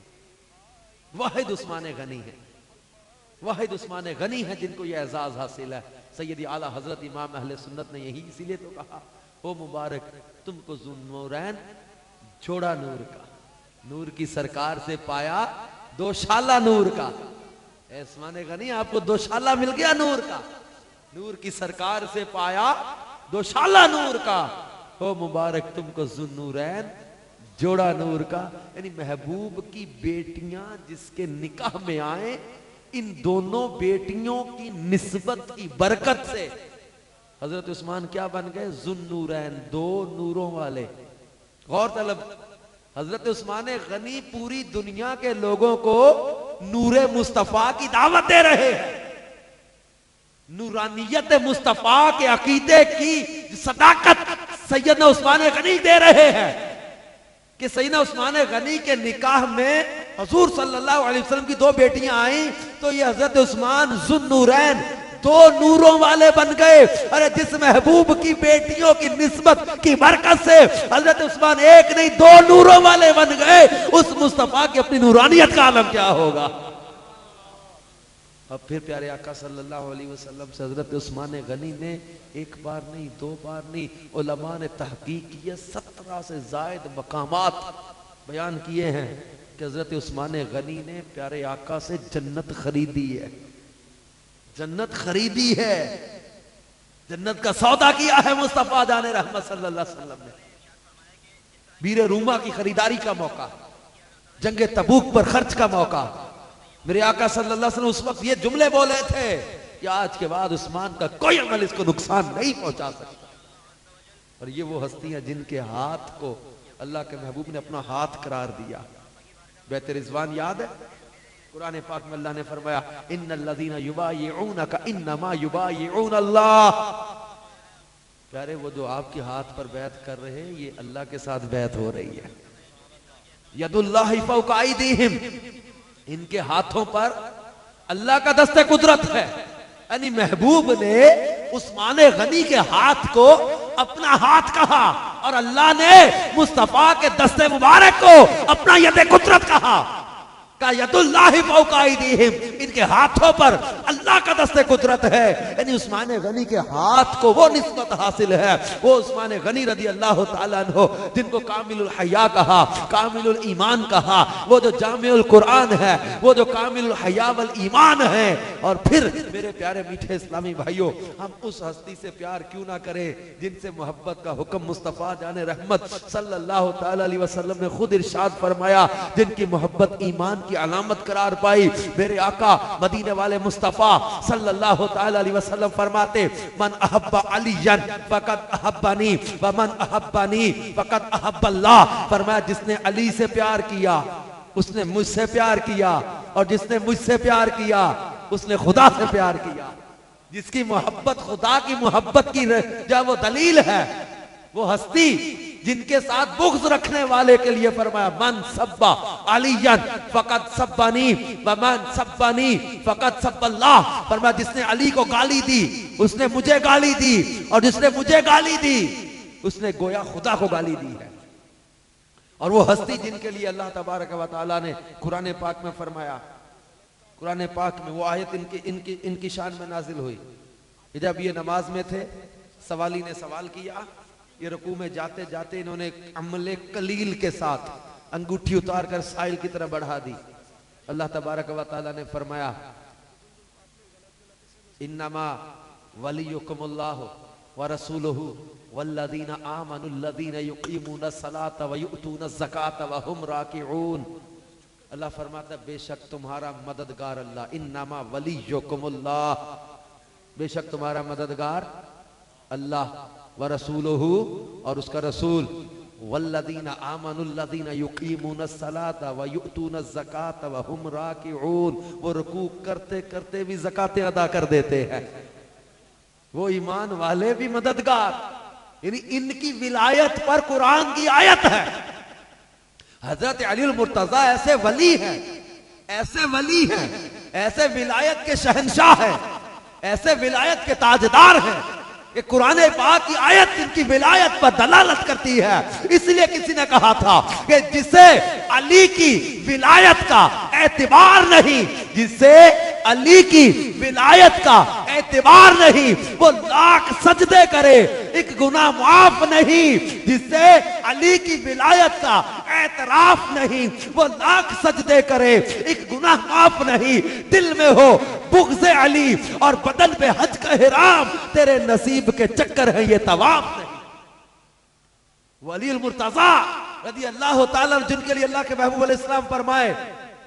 واحد عثمان غنی ہے، واحد عثمان غنی ہے جن کو یہ اعزاز حاصل ہے۔ سیدی اعلیٰ حضرت امام اہل سنت نے یہی اسی لیے تو کہا او مبارک تم کو ذوالنورین جوڑا نور کا، نور کی سرکار سے پایا 2 شالہ نور کا۔ اے عثمان غنی آپ کو 2 شالہ مل گیا نور کا، نور کی سرکار سے پایا 2 شالہ نور کا، او مبارک تم کو ذوالنورین جوڑا نور کا۔ یعنی محبوب کی بیٹیاں جس کے نکاح میں آئیں ان دونوں بیٹیوں کی نسبت کی برکت سے حضرت عثمان کیا بن گئے؟ ذو نورین، دو نوروں والے. غور طلب، حضرت عثمان غنی پوری دنیا کے لوگوں کو نور مصطفیٰ کی دعوت دے رہے ہیں، نورانیت مصطفیٰ کے عقیدے کی صداقت سیدنا عثمان غنی دے رہے ہیں کہ سیدنا عثمان غنی کے نکاح میں حضور صلی اللہ علیہ وسلم کی دو بیٹیاں آئیں تو یہ حضرت عثمان ذو نورین، دو نوروں والے بن گئے. ارے جس محبوب کی بیٹیوں کی نسبت کی برکت سے حضرت عثمان ایک نہیں دو نوروں والے بن گئے، اس مصطفیٰ کی اپنی نورانیت کا عالم کیا ہوگا. اب پھر پیارے آقا صلی اللہ علیہ وسلم سے حضرت عثمان غنی نے ایک بار نہیں، دو بار نہیں، علماء نے تحقیق کی ہے، 17 سے زائد مقامات بیان کیے ہیں کہ حضرت عثمان غنی نے پیارے آقا سے جنت خریدی ہے، جنت خریدی ہے، جنت کا سودا کیا ہے مصطفیٰ جان رحمت صلی اللہ علیہ وسلم نے. بیر روما کی خریداری کا موقع، جنگ تبوک پر خرچ کا موقع. میرے آقا صلی اللہ علیہ وسلم اس وقت یہ جملے بولے تھے کہ آج کے بعد عثمان کا کوئی عمل اس کو نقصان نہیں پہنچا سکتا. اور یہ وہ ہستیاں جن کے ہاتھ کو اللہ کے محبوب نے اپنا ہاتھ قرار دیا. بیت رضوان یاد ہے؟ قرآن پاک میں اللہ نے فرمایا ان الذین یبایعونک انما یبایعون اللہ. پیارے وہ جو آپ کے ہاتھ پر بیعت کر رہے ہیں یہ اللہ کے ساتھ بیعت ہو رہی ہے. ید اللہ فوق ایدیہم، ان کے ہاتھوں پر اللہ کا دست قدرت ہے. یعنی محبوب نے عثمان غنی کے ہاتھ کو اپنا ہاتھ کہا اور اللہ نے مصطفیٰ کے دست مبارک کو اپنا ید قدرت کہا. کا ید اللہ فوق ایدیہم، ان کے ہاتھوں پر اللہ کا دست قدرت ہے. یعنی عثمان غنی کے ہاتھ کو وہ نسبت حاصل ہے، وہ عثمان غنی رضی اللہ تعالیٰ عنہ جن کو کامل الحیا کہا، کامل الایمان کہا، وہ جو جامع القرآن ہے، وہ جو کامل الحیا والایمان ہے. اور پھر میرے پیارے میٹھے اسلامی بھائیوں، ہم اس ہستی سے پیار کیوں نہ کریں جن سے محبت کا حکم مصطفیٰ جان رحمت صلی اللہ تعالیٰ علیہ وسلم نے خود ارشاد فرمایا، جن کی محبت ایمان کی علامت قرار پائی. میرے آقا مدینے والے مصطفیٰ صلی اللہ تعالی علیہ وسلم فرماتے من احب علیًا فقد احبنی ومن احبنی فقد احب اللہ. فرمایا جس نے علی سے پیار کیا اس نے مجھ سے پیار کیا، اور جس نے مجھ سے پیار کیا اس نے خدا سے پیار کیا. جس کی محبت خدا کی محبت کی جب وہ دلیل ہے، وہ ہستی جن کے ساتھ بغض رکھنے والے کے لیے فرمایا من سبا علیًا فقد سبانی ومن سبانی فقد سب اللہ. فرمایا جس نے علی کو گالی دی اس نے مجھے گالی دی، اور جس نے مجھے گالی دی اس نے گویا خدا کو گالی دی ہے. اور وہ ہستی جن کے لیے اللہ تبارک و تعالیٰ نے قرآن پاک میں فرمایا، قرآن پاک میں وہ آیت ان کی شان میں نازل ہوئی. جب یہ نماز میں تھے سوالی نے سوال کیا، یہ رکوع میں جاتے جاتے انہوں نے عمل قلیل کے ساتھ انگوٹھی اتار کر سائل کی طرف بڑھا دی. اللہ تبارک و تعالیٰ نے فرمایا انما ولیکم اللہ ورسولہ والذین آمنوا الذین یقیمون الصلاة ویؤتون الزکاة وہم راکعون. اللہ فرماتا ہے بے شک تمہارا مددگار اللہ، انما ولیکم اللہ، بے شک تمہارا مددگار اللہ، ورسولہ اور اس کا رسول، والذین آمنوا الذین یقیمون الصلاة ویؤتون الزکاة وہم راکعون. وہ رکوع کرتے کرتے بھی زکاتیں ادا کر دیتے ہیں. وہ ایمان والے بھی مددگار، یعنی ان کی ولایت پر قرآن کی آیت ہے. حضرت علی المرتضیٰ ایسے ولی ہیں، ایسے ولی ہیں، ایسے ولایت کے شہنشاہ ہیں، ایسے ولایت کے تاجدار ہیں کہ قرآن پاک کی آیت ان کی ولایت پر دلالت کرتی ہے. اس لیے کسی نے کہا تھا کہ جسے علی کی ولایت کا اعتبار نہیں، جسے علی کی ولایت کا اعتبار نہیں، وہ لاکھ سجدے کرے ایک گناہ معاف نہیں. جسے علی کی ولایت کا اعتراف نہیں، وہ لاکھ سجدے کرے ایک گناہ معاف نہیں. دل میں ہو بغض علی اور بدن پہ حج کا احرام، تیرے نصیب کے چکر ہیں یہ طواف نہیں. ولی المرتضیٰ رضی اللہ تعالیٰ جن کے لیے اللہ کے محبوب علیہ السلام فرمائے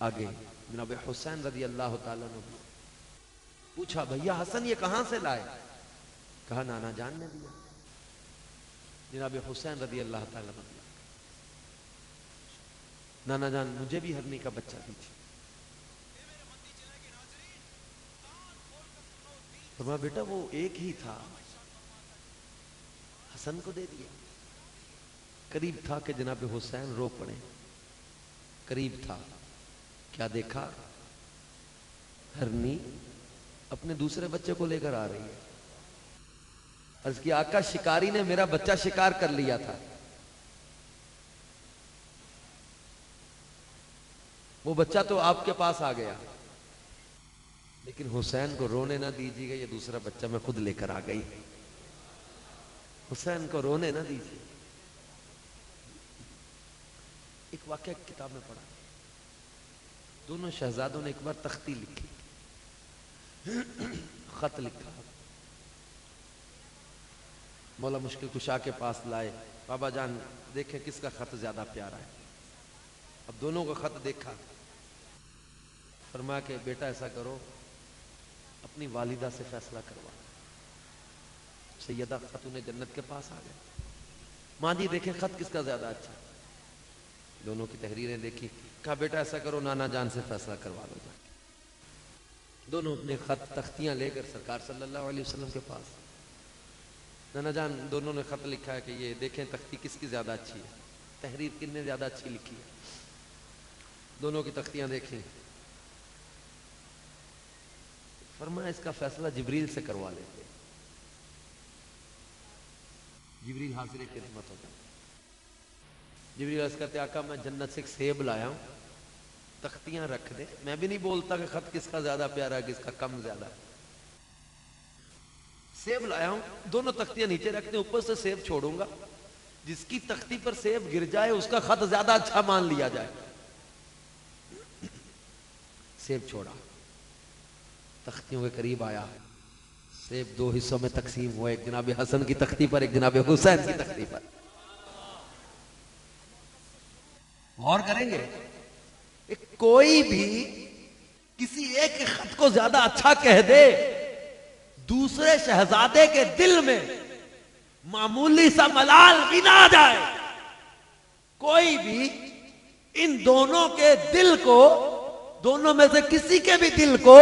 آگے جناب حسین رضی اللہ تعالیٰ نے پوچھا بھیا حسن یہ کہاں سے لائے؟ کہا نانا جان نے دیا۔ جناب حسین رضی اللہ تعالیٰ نے دیا۔ نانا جان مجھے بھی ہرنی کا بچہ دیجیے۔ فرمایا بیٹا وہ ایک ہی تھا، حسن کو دے دیا۔ قریب تھا کہ جناب حسین رو پڑے، قریب تھا، کیا دیکھا؟ ہرنی اپنے دوسرے بچے کو لے کر آ رہی ہے۔ عرض کی آقا شکاری نے میرا بچہ شکار کر لیا تھا، وہ بچہ تو آپ کے پاس آ گیا، لیکن حسین کو رونے نہ دیجیے گا، یہ دوسرا بچہ میں خود لے کر آ گئی۔ حسین کو رونے نہ دیجیے۔ ایک واقعہ کتاب میں پڑھا، دونوں شہزادوں نے ایک بار تختی لکھی، خط لکھا، مولا مشکل کشا کے پاس لائے، بابا جان دیکھیں کس کا خط زیادہ پیارا ہے۔ اب دونوں کا خط دیکھا، فرمایا کہ بیٹا ایسا کرو اپنی والدہ سے فیصلہ کروا۔ سیدہ خاتون جنت کے پاس آ گئے، ماں جی دیکھیں خط کس کا زیادہ اچھا۔ دونوں کی تحریریں دیکھی، کہا بیٹا ایسا کرو نانا جان سے فیصلہ کروا لو جا کے۔ دونوں اپنے خط تختیاں لے کر سرکار صلی اللہ علیہ وسلم کے پاس، نانا جان دونوں نے خط لکھا ہے کہ یہ دیکھیں تختی کس کی زیادہ اچھی ہے، تحریر کن نے زیادہ اچھی لکھی ہے۔ دونوں کی تختیاں دیکھیں، فرمایا اس کا فیصلہ جبریل سے کروا لیتے۔ جبریل حاضر خدمت ہوتا، جبریل عرض کرتے آقا میں جنت سے ایک سیب لایا ہوں، تختیاں رکھ دے، میں بھی نہیں بولتا کہ خط کس کا زیادہ پیارا ہے کس کا کم زیادہ ہے، سیب لایا ہوں، دونوں تختیاں نیچے رکھ دیں، اوپر سے سیب چھوڑوں گا، جس کی تختی پر سیب گر جائے اس کا خط زیادہ اچھا مان لیا جائے۔ سیب چھوڑا، تختیوں کے قریب آیا، سیب دو حصوں میں تقسیم ہوئے، ایک جناب حسن کی تختی پر، ایک جناب حسین کی تختی پر۔ غور کریں گے کوئی بھی کسی ایک خط کو زیادہ اچھا کہہ دے، دوسرے شہزادے کے دل میں معمولی سا ملال بھی نہ آ جائے، کوئی بھی ان دونوں کے دل کو، دونوں میں سے کسی کے بھی دل کو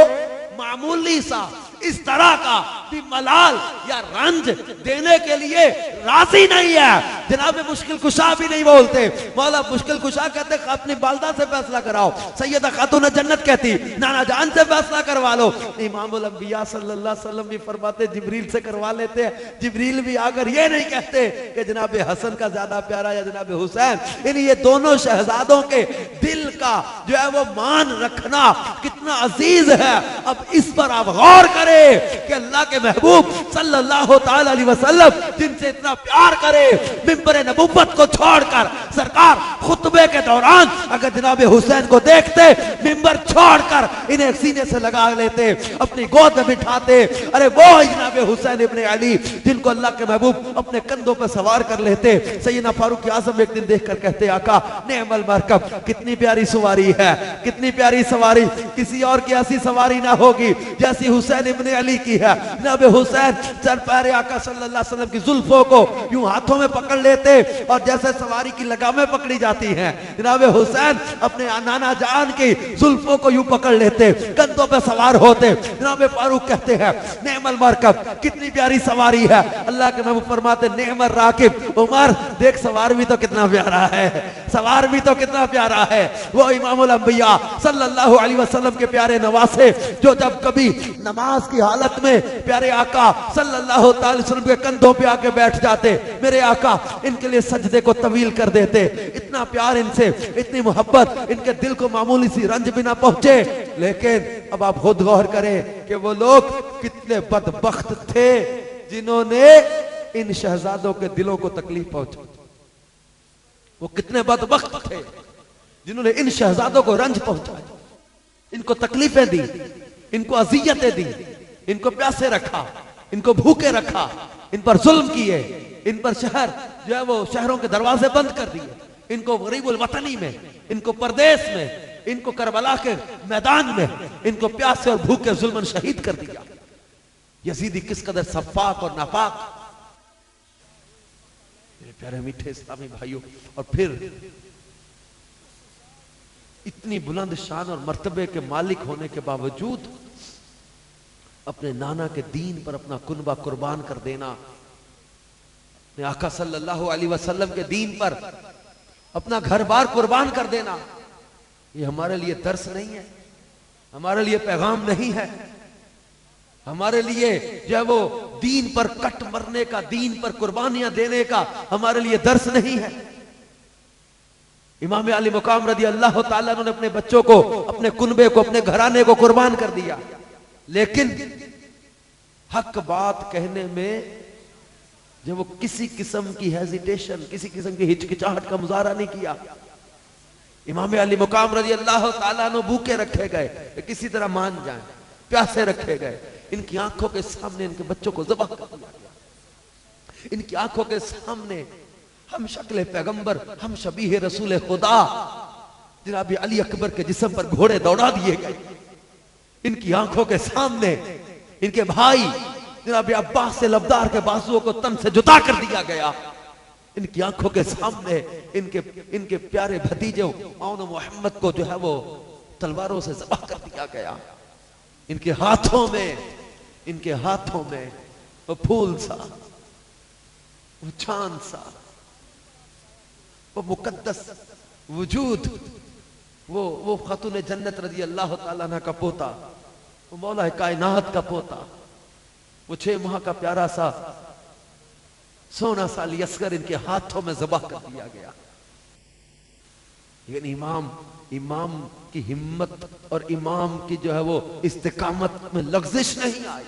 معمولی سا اس طرح کا بھی ملال یا رنج دینے کے لیے راضی نہیں ہے۔ جناب مشکل کشا بھی نہیں بولتے، مولا مشکل کشا کہتے اپنی والدہ سے فیصلہ کراؤ، سیدہ خاتون جنت کہتی نانا جان سے فیصلہ کروا لو۔ امام الانبیاء صلی اللہ علیہ وسلم بھی فرماتے جبریل سے کروا لیتے ہیں، جبریل بھی اگر یہ نہیں کہتے کہ جناب حسن کا زیادہ پیارا یا جناب حسین، یعنی یہ دونوں شہزادوں کے دل کا جو ہے وہ مان رکھنا کتنا عزیز ہے۔ اب اس پر آپ غور کریں کہ اللہ کے محبوب صلی اللہ تعالی علیہ وسلم جن سے اتنا پیار کرے، ممبر نبوت کو چھوڑ کر سرکار خطبے کے دوران اگر جناب حسین کو دیکھتے ممبر چھوڑ کر انہیں سینے سے لگا لیتے، اپنی گود میں بٹھاتے، ارے وہ جناب حسین ابن علی جن کو اللہ کے محبوب اپنے کندھوں پر سوار کر لیتے۔ سیدنا فاروق اعظم ایک دن دیکھ کر کہتے آقا نعم المرکب، کتنی پیاری سواری ہے، کتنی پیاری سواری، کسی اور کی ایسی سواری نہ ہوگی جیسی حسین ابن علی کی ہے۔ جناب حسین سر پیارے آقا صلی اللہ علیہ وسلم کی زلفوں کو یوں ہاتھوں میں پکڑ لیتے اور جیسے سواری کی لگامیں پکڑی جاتی ہیں، جناب حسین اپنے نانا جان کی زلفوں کو یوں پکڑ لیتے، کندھوں پہ سوار ہوتے۔ جناب فاروق کہتے ہیں نعم المرکب، کتنی پیاری سواری ہے۔ اللہ کے محبوب فرماتے نعم الراکب، عمر دیکھ سوار بھی تو کتنا پیارا ہے، سوار بھی تو کتنا پیارا ہے۔ وہ امام الانبیاء صلی اللہ علیہ وسلم کے پیارے نواسے جو جب کبھی نماز کی حالت میں پیارے آقا صلی اللہ تعالی وسلم کے کندھوں پہ آ کے بیٹھ جاتے، میرے آقا ان کے لیے سجدے کو طویل کر دیتے، اتنا پیار ان سے، اتنی محبت، ان کے دل کو معمولی سی رنج بھی نہ پہنچے۔ لیکن اب آپ خود غور کریں کہ وہ لوگ کتنے بدبخت تھے جنہوں نے ان شہزادوں کے دلوں کو تکلیف پہنچا، وہ کتنے بدبخت تھے جنہوں نے ان شہزادوں کو رنج پہنچایا، ان کو تکلیفیں دی، ان کو اذیتیں دی، ان کو پیاسے رکھا، ان کو بھوکے رکھا، ان پر ظلم کیے، ان پر شہر جو ہے وہ شہروں کے دروازے بند کر دیے، ان کو غریب الوطنی میں، ان کو پردیس میں، ان کو کربلا کے میدان میں ان کو پیاسے اور بھوکے ظلمن شہید کر دیا. یزیدی کس قدر صفاق اور ناپاک. میرے پیارے میٹھے اسلامی بھائیوں، اور پھر اتنی بلند شان اور مرتبے کے مالک ہونے کے باوجود اپنے نانا کے دین پر اپنا کنبہ قربان کر دینا، اپنے آقا صلی اللہ علیہ وسلم کے دین پر اپنا گھر بار قربان کر دینا، یہ ہمارے لیے درس نہیں ہے، ہمارے لیے پیغام نہیں ہے، ہمارے لیے جو ہے وہ دین پر کٹ مرنے کا، دین پر قربانیاں دینے کا ہمارے لیے درس نہیں ہے. امام علی مقام رضی اللہ تعالیٰ عنہ نے اپنے بچوں کو، اپنے کنبے کو، اپنے گھرانے کو قربان کر دیا، لیکن حق بات کہنے میں جب وہ کسی قسم کی ہیزیٹیشن، کسی قسم کی ہچکچاہٹ کا مظاہرہ نہیں کیا. امام علی مقام رضی اللہ تعالیٰ عنہ بھوکے رکھے گئے، کسی طرح مان جائیں، پیاسے رکھے گئے، ان کی آنکھوں کے سامنے ان کے بچوں کو ذبح کر دیا گیا. ان کی آنکھوں کے سامنے ہم شکل پیغمبر، ہم شبیہ رسول خدا جناب علی اکبر کے جسم پر گھوڑے دوڑا دیے گئے. ان کی آنکھوں کے سامنے ان کے بھائی جناب عباس سے لبدار کے بازوؤں کو تن سے جدا کر دیا گیا. ان کی آنکھوں کے سامنے ان کے پیارے بھتیجے معاون محمد کو جو ہے وہ تلواروں سے ذبح کر دیا گیا. ان کے ہاتھوں میں وہ پھول سا، وہ چاند سا، وہ مقدس وجود، وہ خاتون جنت رضی اللہ تعالیٰ عنہ کا پوتا، وہ مولا کائنات کا پوتا، وہ 6 ماہ کا پیارا سا سونا سا علی اصغر ان کے ہاتھوں میں ذبح کر دیا گیا. لیکن امام کی ہمت اور امام کی جو ہے وہ استقامت میں لغزش نہیں آئی.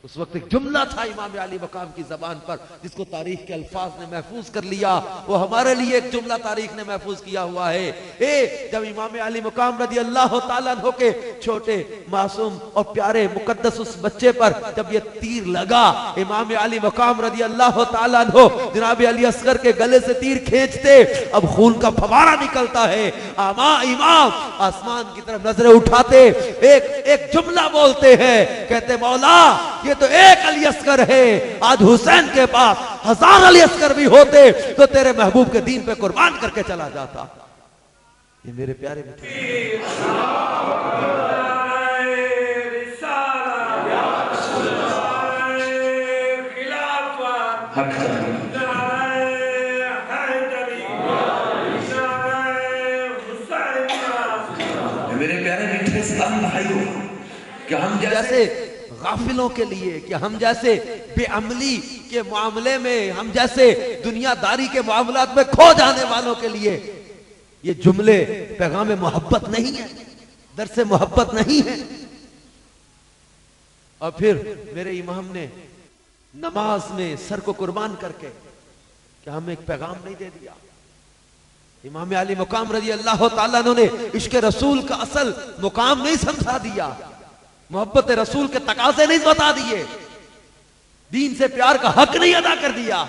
اس وقت ایک جملہ تھا امام علی مقام کی زبان پر جس کو تاریخ کے الفاظ نے محفوظ کر لیا. وہ ہمارے لیے ایک جملہ تاریخ نے محفوظ کیا ہوا ہے. جب امام علی مقام رضی اللہ تعالیٰ عنہ کے چھوٹے معصوم اور پیارے مقدس اس بچے پر جب یہ تیر لگا، امام علی مقام رضی اللہ تعالیٰ عنہ جناب علی اصغر کے گلے سے تیر کھینچتے، اب خون کا فوارہ نکلتا ہے. امام آسمان کی طرف نظریں اٹھاتے ایک جملہ بولتے ہیں، کہتے مولا یہ تو ایک علی اصغر ہے، آج حسین کے پاس 1000 علی اصغر بھی ہوتے تو تیرے محبوب کے دین پہ قربان کر کے چلا جاتا. یہ میرے پیارے میٹھے اسلام بھائیوں، کہ ہم جیسے غافلوں کے لیے، کہ ہم جیسے بے عملی کے معاملے میں، ہم جیسے دنیا داری کے معاملات میں کھو جانے والوں کے لیے یہ جملے پیغام محبت نہیں ہے، درس محبت نہیں ہے. اور پھر میرے امام نے نماز میں سر کو قربان کر کے کہ ہمیں ایک پیغام نہیں دے دیا. امام علی مقام رضی اللہ تعالیٰ عنہ نے عشق رسول کا اصل مقام نہیں سمجھا دیا، محبت رسول کے تقاضے نہیں بتا دیے، دین سے پیار کا حق نہیں ادا کر دیا.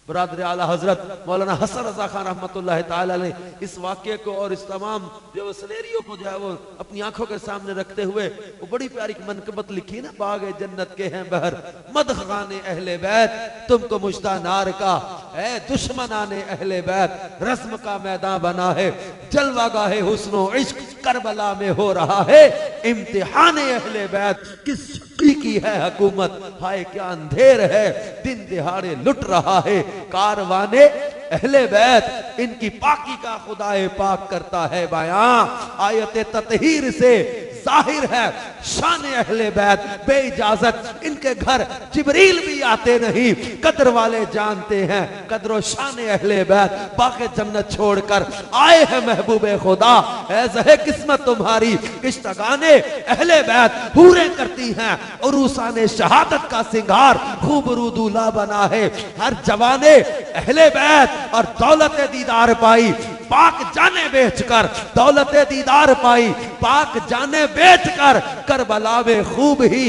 برادر اعلی حضرت مولانا حسن رضا خان رحمت اللہ تعالی علیہ اس واقعے کو اور اس تمام جو سینیریو کو جو ہے وہ اپنی آنکھوں کے سامنے رکھتے ہوئے وہ بڑی پیاری منقبت لکھی نا، باغ جنت کے ہیں بہر مدح خان اہل بیت، تم کو مجدہ نار کا اے دشمنان اہل بیت، رسم کا میدان بنا ہے، جلوہ گاہ حسن و عشق کربلا میں ہو رہا ہے، امتحان اہل بیت کس شقی کی ہے حکومت، ہائے کیا اندھیر ہے، دن دہاڑے لٹ رہا ہے کاروانے اہل بیت، ان کی پاکی کا خدائے پاک کرتا ہے بیان، آیت تطہیر سے ظاہر ہے شان اہل بیت، بے اجازت ان کے گھر جبریل بھی آتے نہیں، قدر والے جانتے ہیں قدر و شان اہل بیت، باغ جنت چھوڑ کر آئے ہیں محبوب خدا، اے زہے قسمت تمہاری، کشتگانے اہل بیت حوریں کرتی ہیں، عروسان شہادت کا سنگار خوب رودولا بنا ہے، ہر جوانے اہل بیت اور دولت دیدار پائی، پاک جانے بیچ کر دولت دیدار پائی، پاک جانے بیچ کر کربلا میں خوب ہی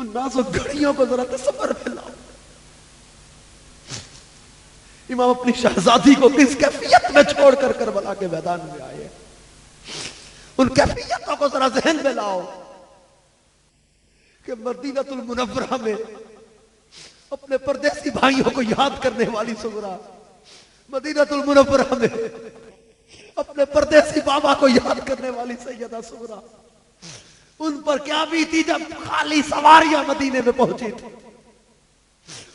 ان نازک گھڑیوں کو ذرا تصور میں لاؤ. امام اپنی شہزادی کو کس کیفیت میں چھوڑ کر کربلا کے میدان میں آئے. ان کیفیتوں کو ذرا ذہن میں لاؤ کہ مدینہ المنورہ میں اپنے پردیسی بھائیوں کو یاد کرنے والی سغرا، مدینہ المنورہ میں اپنے پردیسی بابا کو یاد کرنے والی سیدہ سغرا، ان پر کیا بیتی جب خالی سواریاں مدینے میں پہنچی تھی،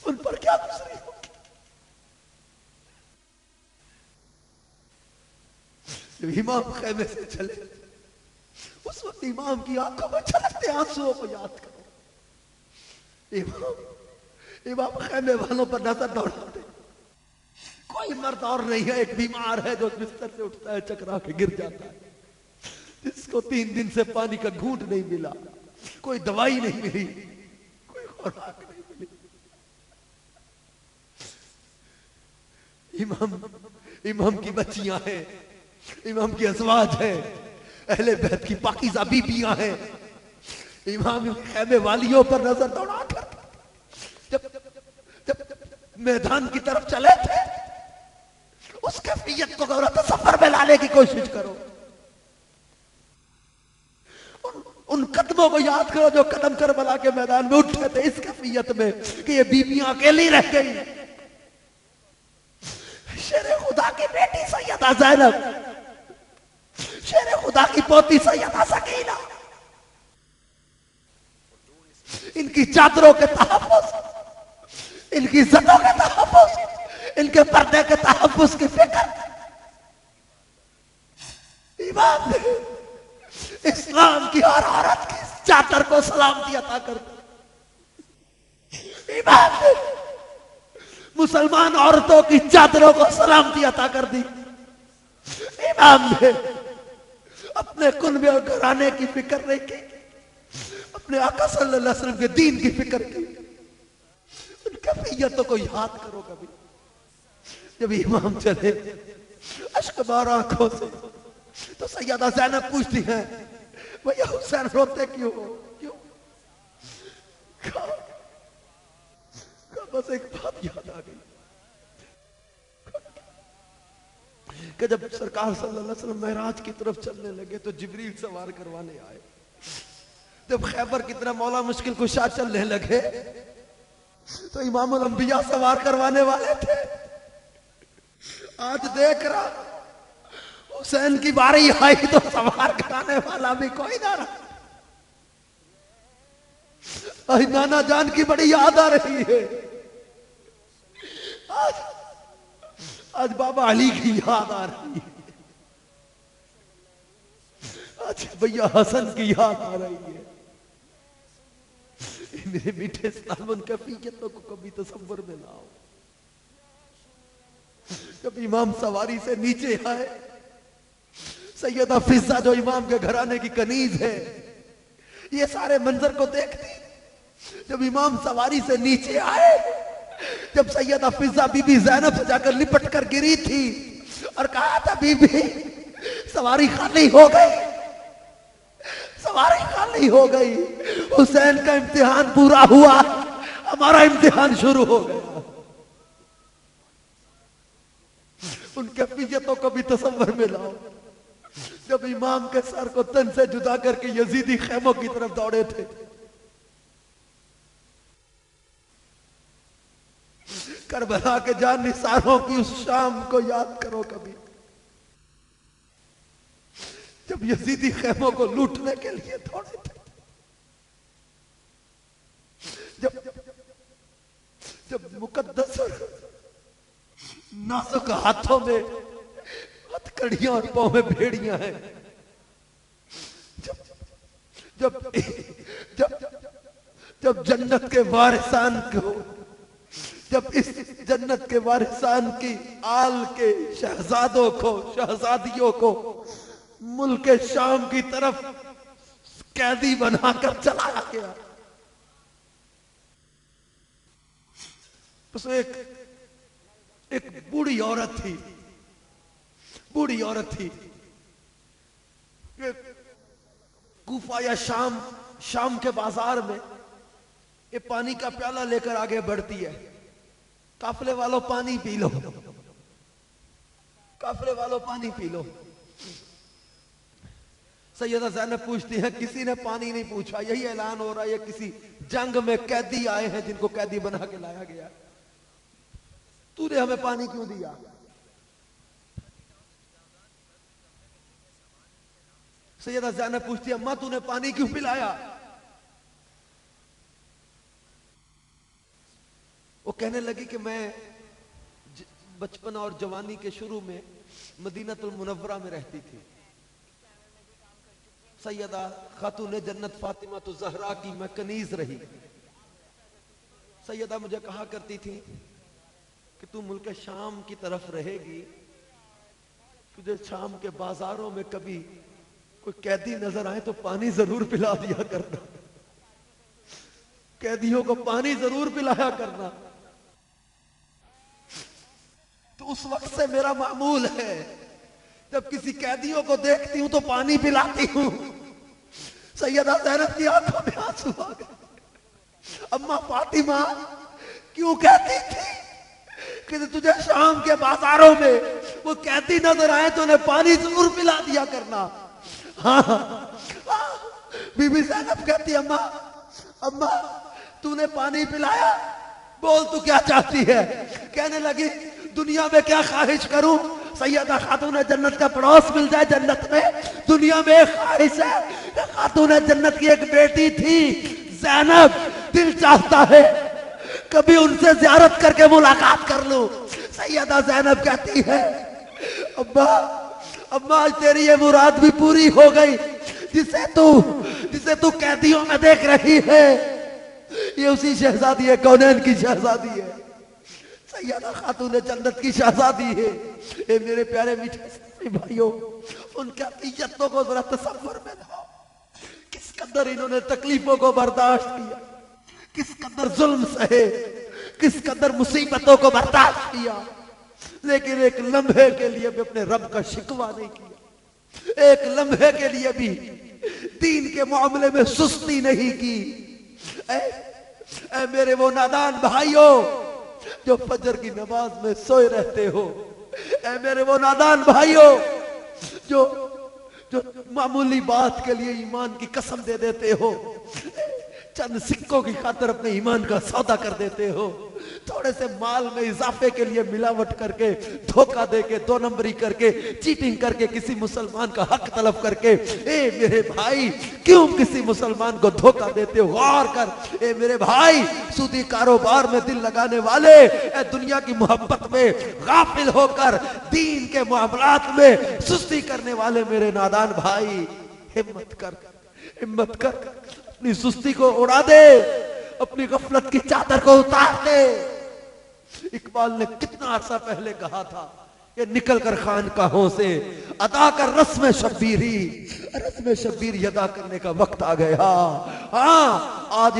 ان پر کیا گزری ہوگی. جب امام خیمے سے چلے اس وقت امام کی آنکھوں میں چھلکتے آنسوؤں کو یاد کرو. امام خیمے والوں پر نظر دوڑاتے، کوئی مرد اور نہیں ہے، ایک بیمار ہے جو بستر سے اٹھتا ہے چکرا کے گر جاتا ہے، جس کو 3 دن سے پانی کا گھونٹ نہیں ملا، کوئی دوائی نہیں ملی، کوئی خوراک نہیں ملی. امام کی بچیاں ہیں، امام کی ازواج ہیں، اہل بیت کی پاکیزہ بیبیاں ہیں. امام خیمے والیوں پر نظر دوڑا کر جب میدان کی طرف چلے تھے اس کیفیت کو تصور میں لانے کی کوشش کرو. ان قدموں کو یاد کرو جو قدم کربلا کے میدان میں اٹھے تھے اس کیفیت میں کہ یہ بیبیاں اکیلی رہ گئی. شیر خدا کی بیٹی سیدہ زینب، شیر خدا کی پوتی سیدہ سکینہ، ان کی چادروں کے تحفظ، ان کی عزتوں کے تحفظ، ان کے پردے کے تحفظ کی فکر. امام نے اسلام کی ہر عورت کی چادر کو سلامتی عطا کر دی. امام نے مسلمان عورتوں کی چادروں کو سلامتی عطا کر دی. امام نے اپنے کنبے اور گھرانے کی فکر نہیں کی، اپنے آقا صلی اللہ علیہ وسلم کے دین کی فکر کی. ان کیفیتوں کو یاد کرو کبھی. جب امام چلے اشک بار آنکھوں سے تو سیدہ زینب پوچھتی ہیں بھیا حسین روتے کیوں ہو؟ کیوں؟ بس ایک بات یاد آ گئی کہ جب سرکار صلی اللہ علیہ وسلم معراج کی طرف چلنے لگے تو جبریل سوار کروانے آئے. جب خیبر کی طرح مولا مشکل کشا چلنے لگے تو امام الانبیاء سوار کروانے والے تھے. آج دیکھ رہا حسین کی باری آئی تو سوار کرانے والا بھی کوئی نہ رہا. آج نانا جان کی بڑی یاد آ رہی ہے، آج بابا علی کی یاد آ رہی ہے، آج بھیا حسن کی یاد آ رہی ہے. میرے میٹھے اسلام ان کیفیتوں کو کبھی تصور میں لاؤ. جب امام سواری سے نیچے آئے سیدہ فضہ جو امام کے گھرانے کی کنیز ہے یہ سارے منظر کو دیکھتی. جب امام سواری سے نیچے آئے، جب سیدہ فضہ بی بی زینب سے جا کر لپٹ کر گری تھی اور کہا تھا بی بی سواری خالی ہو گئی، سواری خالی ہو گئی، حسین کا امتحان پورا ہوا، ہمارا امتحان شروع ہو گیا. ان کیفیتوں کو بھی تصور میں لاؤ جب امام کے سر کو تن سے جدا کر کے یزیدی خیموں کی طرف دوڑے تھے. کربلا کے جان نثاروں کی اس شام کو یاد کرو کبھی جب یزیدی خیموں کو لوٹنے کے لیے دوڑے تھے. جب مقدس اور نازک ہاتھوں میں ہتھ کڑیاں اور پاؤں میں بھیڑیاں ہیں، جب جنت کے وارثان کو، جب اس جنت کے وارثان کی آل کے شہزادوں کو، شہزادیوں کو ملک شام کی طرف قیدی بنا کر چلایا گیا. اس ایک بوڑھی عورت تھی، بوڑھی عورت تھی کوفہ یا شام کے بازار میں یہ پانی کا پیالہ لے کر آگے بڑھتی ہے، قافلے والوں پانی پی لو، قافلے والوں پانی پی لو۔ سیدہ زینب پوچھتی ہیں کسی نے پانی نہیں پوچھا، یہی اعلان ہو رہا ہے یہ کسی جنگ میں قیدی آئے ہیں جن کو قیدی بنا کے لایا گیا، تو نے ہمیں پانی کیوں دیا؟ سیدہ زینب پوچھتی ہے اماں تو نے پانی کیوں پلایا؟ وہ کہنے لگی کہ میں بچپن اور جوانی کے شروع میں مدینہ المنورہ میں رہتی تھی، سیدہ خاتون جنت فاطمہ تو زہرا کی میں کنیز رہی، سیدہ مجھے کہا کرتی تھی کہ تو ملک شام کی طرف رہے گی، تجھے شام کے بازاروں میں کبھی کوئی قیدی نظر آئے تو پانی ضرور پلا دیا کرنا، قیدیوں کو پانی ضرور پلایا کرنا۔ تو اس وقت سے میرا معمول ہے جب کسی قیدیوں کو دیکھتی ہوں تو پانی پلاتی ہوں۔ سیدہ زینب کی آنکھوں میں آنسو آ گئے، اماں فاطمہ کیوں کہتی تھی کہ تجھے شام کے بازاروں میں وہ قیدی نظر آئے تو انہیں پانی ضرور پلا دیا کرنا؟ ہاں بی بی زینب کہتی اماں تو نے پانی پلایا، بول تو کیا چاہتی ہے؟ کہنے لگی دنیا میں کیا خواہش کروں، سیدہ خاتون جنت کا پڑوس مل جائے جنت میں، دنیا میں ایک خواہش ہے، خاتون جنت کی ایک بیٹی تھی زینب، دل چاہتا ہے کبھی ان سے زیارت کر کے ملاقات کر لوں۔ سیدہ زینب کہتی ہے اماں آج تیری یہ مراد بھی پوری ہو گئی، جسے تو قیدیوں میں دیکھ رہی ہے یہ اسی شہزادی ہے، کونین کی شہزادی ہے، سیدہ خاتون جنت کی شہزادی ہے۔ اے میرے پیارے میٹھے اسلامی بھائیوں، ان کی عطیتوں کو ذرا تصور میں لاؤ، کس قدر انہوں نے تکلیفوں کو برداشت کیا، کس قدر ظلم سہے، کس قدر مصیبتوں کو برداشت کیا، لیکن ایک لمحے کے لیے بھی اپنے رب کا شکوہ نہیں کیا، ایک لمحے کے لیے بھی دین کے معاملے میں سستی نہیں کی۔ اے میرے وہ نادان بھائیوں جو فجر کی نماز میں سوئے رہتے ہو، اے میرے وہ نادان بھائیوں جو معمولی بات کے لیے ایمان کی قسم دے دیتے ہو، چند سکوں کی خاطر اپنے ایمان کا سودا کر دیتے ہو، تھوڑے سے مال میں اضافے کے لیے ملاوٹ کر کے، دھوکہ دے کے، دو نمبری کر کے، چیٹنگ کر کے کسی مسلمان کا حق طلب کر کے، اے میرے بھائی کیوں کسی مسلمان کو دھوکہ دیتے ہو؟ غور کر اے میرے بھائی، سودی کاروبار میں دل لگانے والے، اے دنیا کی محبت میں غافل ہو کر دین کے معاملات میں سستی کرنے والے میرے نادان بھائی، ہمت کر اپنی سستی کو اڑا دے، اپنی غفلت کی چادر کو اتار دے۔ اقبال نے کتنا عرصہ پہلے کہا تھا کہ نکل کر خانقاہوں سے ادا کر رسم شبیری ادا کرنے کا وقت آ گیا۔ ہاں آج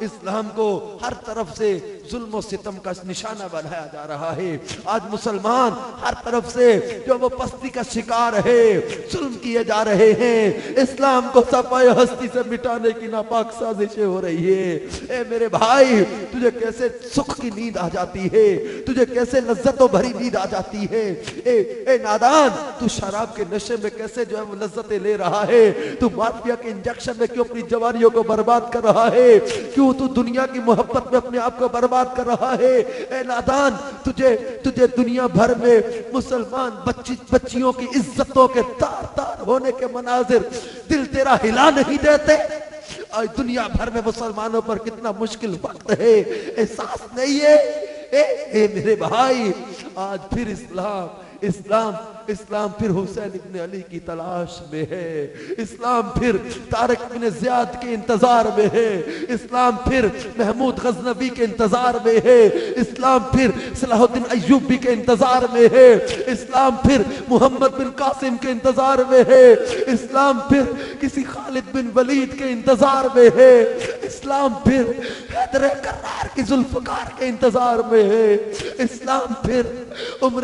اسلام کو ہر طرف سے ظلم و ستم کا نشانہ بنایا جا رہا ہے، آج مسلمان ہر طرف سے جو وہ پستی کا شکار ہے، ظلم کیے جا رہے ہیں، اسلام کو صفائے ہستی سے مٹانے کی ناپاک سازشیں ہو رہی ہے۔ اے میرے بھائی تجھے کیسے سکھ کی نیند آ جاتی ہے، تجھے کیسے لذتوں بھری نیند آ جاتی ہے؟ اے نادان تو شراب کے نشے میں کیسے جو ہے وہ لذتیں لے رہا ہے؟ تو مافیا کے انجیکشن میں کیوں اپنی جوانیوں کو برباد کر رہا ہے؟ کیوں تو دنیا کی محبت میں اپنے آپ کو برباد کر رہا ہے؟ اے نادان تجھے دنیا بھر میں مسلمان بچیوں کی عزتوں کے تار تار ہونے کے مناظر دل تیرا ہلا نہیں دیتے؟ آج دنیا بھر میں مسلمانوں پر کتنا مشکل وقت ہے، احساس نہیں ہے؟ اے میرے بھائی آج پھر اسلام پھر حسین ابن علی کی تلاش میں ہے، اسلام پھر طارق بن زیاد کے انتظار میں ہے، اسلام پھر محمود غزنوی کے انتظار میں ہے، اسلام پھر صلاح الدین ایوبی کے انتظار میں ہے، اسلام پھر محمد بن قاسم کے انتظار میں ہے، اسلام پھر کسی خالد بن ولید کے انتظار میں ہے، اسلام پھر حیدر کرار کی ذوالفقار کے انتظار میں ہے، اسلام پھر عمر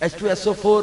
H2SO4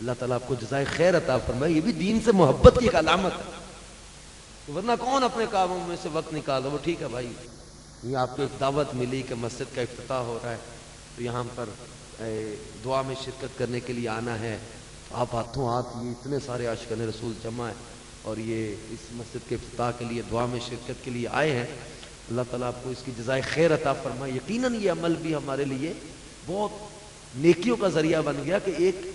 اللہ تعالیٰ آپ کو جزائے خیر عطا فرمائے. یہ بھی دین سے محبت کی ایک علامت ہے، ورنہ کون اپنے کاموں میں سے وقت نکالا. وہ ٹھیک ہے بھائی، یہ آپ کو ایک دعوت ملی کہ مسجد کا افتتاح ہو رہا ہے تو یہاں پر دعا میں شرکت کرنے کے لیے آنا ہے. آپ ہاتھوں ہاتھ یہ اتنے سارے عاشقان رسول جمع ہیں اور یہ اس مسجد کے افتتاح کے لیے دعا میں شرکت کے لیے آئے ہیں. اللہ تعالیٰ آپ کو اس کی جزائے خیر عطا فرمائے. یقیناً یہ عمل بھی ہمارے لیے بہت نیکیوں کا ذریعہ بن گیا کہ ایک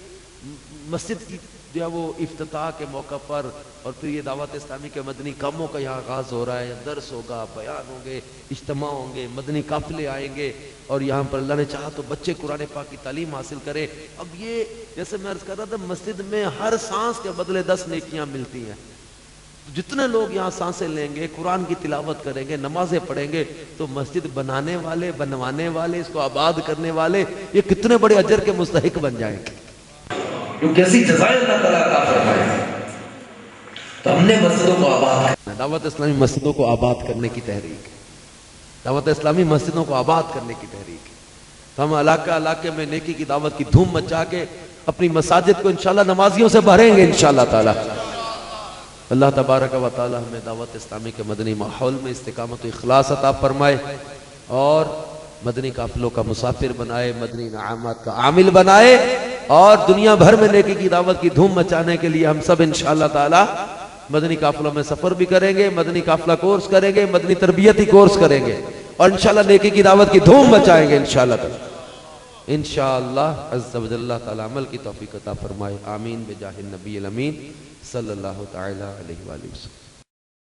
مسجد کی جو ہے وہ افتتاح کے موقع پر، اور پھر یہ دعوت اسلامی کے مدنی کاموں کا یہاں آغاز ہو رہا ہے. درس ہوگا، بیان ہوں گے، اجتماع ہوں گے، مدنی قافلے آئیں گے، اور یہاں پر اللہ نے چاہا تو بچے قرآن پاک کی تعلیم حاصل کریں. اب یہ جیسے میں عرض کر رہا تھا، مسجد میں ہر سانس کے بدلے 10 نیکیاں ملتی ہیں. جتنے لوگ یہاں سانسیں لیں گے، قرآن کی تلاوت کریں گے، نمازیں پڑھیں گے، تو مسجد بنانے والے، بنوانے والے، اس کو آباد کرنے والے یہ کتنے بڑے اجر کے مستحق بن جائیں گے. کیسی جزائے اللہ تعالیٰ عطا فرمائے. تو ہم نے مسجدوں کو آباد کرنا. دعوت اسلامی مسجدوں کو آباد کرنے کی تحریک، دعوت اسلامی مسجدوں کو آباد کرنے کی تحریک. تو ہم علاقے میں نیکی کی دعوت کی دھوم مچا کے اپنی مساجد کو انشاءاللہ نمازیوں سے بھریں گے انشاءاللہ تعالی. اللہ تبارک و تعالی ہمیں دعوت اسلامی کے مدنی ماحول میں استقامت و اخلاص عطا فرمائے اور مدنی قافلوں کا مسافر بنائے، مدنی انعامات کا عامل بنائے، اور دنیا بھر میں نیکی کی دعوت کی دھوم مچانے کے لیے ہم سب انشاءاللہ تعالی مدنی قافلوں میں سفر بھی کریں گے، مدنی قافلہ کورس کریں گے، مدنی تربیتی کورس کریں گے، اور انشاءاللہ نیکی کی دعوت کی دھوم مچائیں گے انشاءاللہ تعالی. انشاءاللہ عز و جل اللہ تعالی عمل کی توفیق عطا فرمائے. آمین بجاہ النبی الامین صلی اللہ تعالی علیہ وآلہ وسلم.